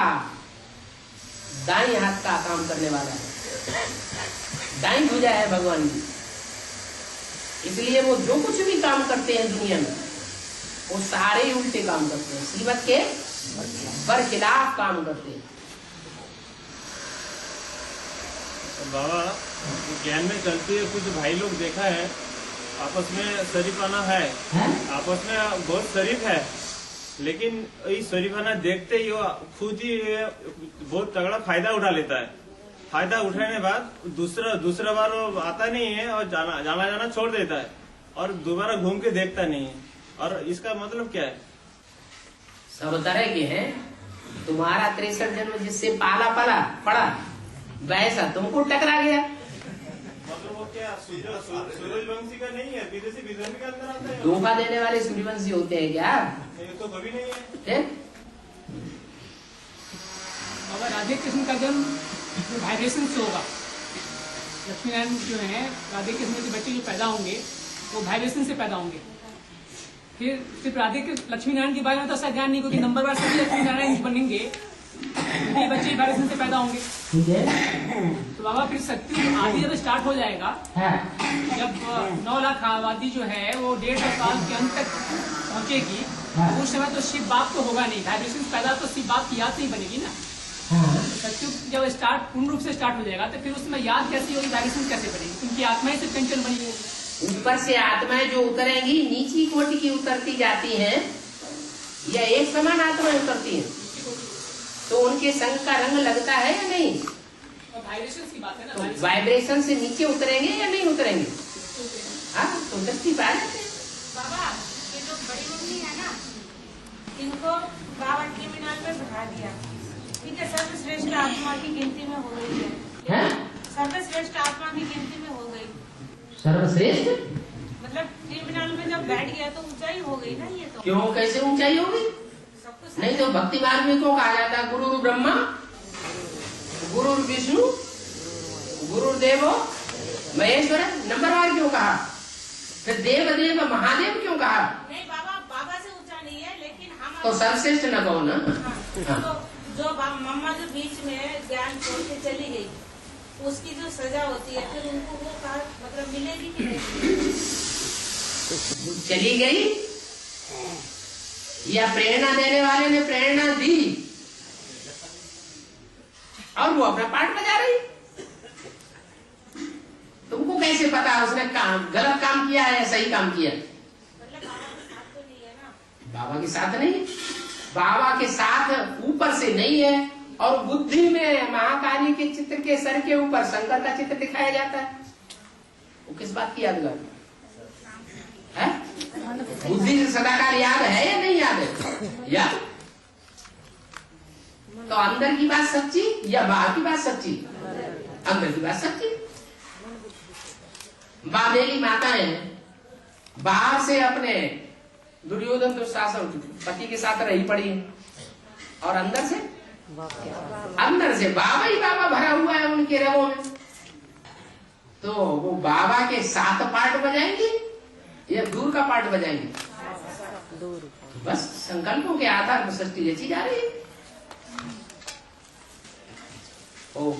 दाईं हाथ का काम करने वाला है, दाईं भुजा है भगवान की। इसलिए वो जो कुछ भी काम करते हैं दुनिया में वो सारे ही उल्टे काम करते हैं, श्रीमत के बरखिलाफ काम करते हैं। बाबा, ज्ञान में चलते हुए कुछ भाई लोग देखा है आपस में शरीफाना है, आपस में बहुत शरीफ है, लेकिन इस शरीफाना देखते ही वो खुद ही बहुत तगड़ा फायदा उठा लेता है। फायदा उठाने बाद दूसरा बार वो आता नहीं है और जाना छोड़ देता है और दोबारा घूम के देखता नहीं है। और इसका मतलब क्या है? सब तरह के हैं। तुम्हारा 63 जन्म जिससे पाला पड़ा वैसा तुमको टकरा गया। मतलब वो क्या सूर्यवंशी का नहीं है, विदेशी विदेशी का अंदर आता है। धोखा देने वाले सूर्यवंशी होते हैं क्या? ये तो कभी नहीं है। बाबा, राधे कृष्ण का जन्म वाइब्रेशन से होगा। लक्ष्मी नारायण जो है, राधे कृष्ण के बच्चे जो पैदा होंगे वो वाइब्रेशन से पैदा होंगे। फिर सिर्फ राधे कृष्ण लक्ष्मी नारायण के बारे में तो ऐसा ज्ञान नहीं, क्योंकि नंबर वार सभी लक्ष्मी नारायण बनेंगे, ये बच्चे वाइब्रेशन से पैदा होंगे। ठीक है। तो बाबा फिर सत्यु आदि जब स्टार्ट हो जाएगा, जब 9 लाख आबादी जो है वो 150 साल के अंत तक पहुंचेगी, उस समय तो शिव बाप तो होगा नहीं, वाइब्रेशन पैदा तो शिव बाप की याद से ही बनेगी ना। सत्यु जब पूर्ण रूप से स्टार्ट हो जाएगा तो फिर उसमें याद कैसी होगी, वाइब्रेशन कैसे बनेगी? उनकी आत्माएं से चंचल बनी होगी। ऊपर से आत्माएं जो उतरेंगी नीची कोटि की उतरती जाती हैं या एक समान आत्माएं उतरती हैं, तो उनके संग का रंग लगता है या नहीं? वाइब्रेशन की बात है ना। तो वाइब्रेशन से नीचे उतरेंगे या नहीं उतरेंगे? हाँ, तो दृष्टि पा जाते हैं। बाबा, ये जो बड़ी मम्मी है ना, इनको बाबा ट्रिब्यूनल में बैठा दिया। ठीक है, सर्वश्रेष्ठ आत्मा की गिनती में हो गई है। सर्वश्रेष्ठ आत्मा की गिनती में हो गई। सर्वश्रेष्ठ मतलब ट्रिब्यूनल में जब बैठ गया तो ऊंचाई हो गई ना। ये तो क्यों, कैसे ऊंचाई हो गई? नहीं तो भक्ति मार्ग में क्यों कहा जाता है गुरु ब्रह्मा, गुरु विष्णु, गुरुदेवो महेश्वर? नंबरवार क्यों कहा? फिर देव महादेव क्यों कहा? नहीं बाबा, बाबा से ऊंचा नहीं है, लेकिन हम तो सर्वश्रेष्ठ न कहो ना। तो जो मम्मा जो बीच में ज्ञान छोड़ के चली गई, उसकी जो सजा होती है फिर उनको वो कहा मतलब मिलेगी कि नहीं? चली गई या प्रेरणा देने वाले ने प्रेरणा दी और वो अपना पार्ट बजा रही? तुमको कैसे पता उसने गलत काम किया है या सही काम किया? बाबा के साथ नहीं, बाबा के साथ ऊपर से नहीं है। और बुद्धि में महाकाली के चित्र के सर के ऊपर शंकर का चित्र दिखाया जाता है। वो किस बात की याद कर है? बुद्धि से सदाकाल याद है या नहीं याद है? याद। तो अंदर की बात सच्ची या बाहर की बात सच्ची? अंदर की बात सच्ची। बाबेली माताएं बाहर से अपने दुर्योधन दुशासन पति के साथ रही पड़ी और अंदर से बाबा ही बाबा भरा हुआ है उनके रगों में। तो वो बाबा के 7 पार्ट बजाएंगे या दूर का पार्ट बजाएंगे? बस संकल्पों के आधार पर सृष्टि रची जा रही है। ओ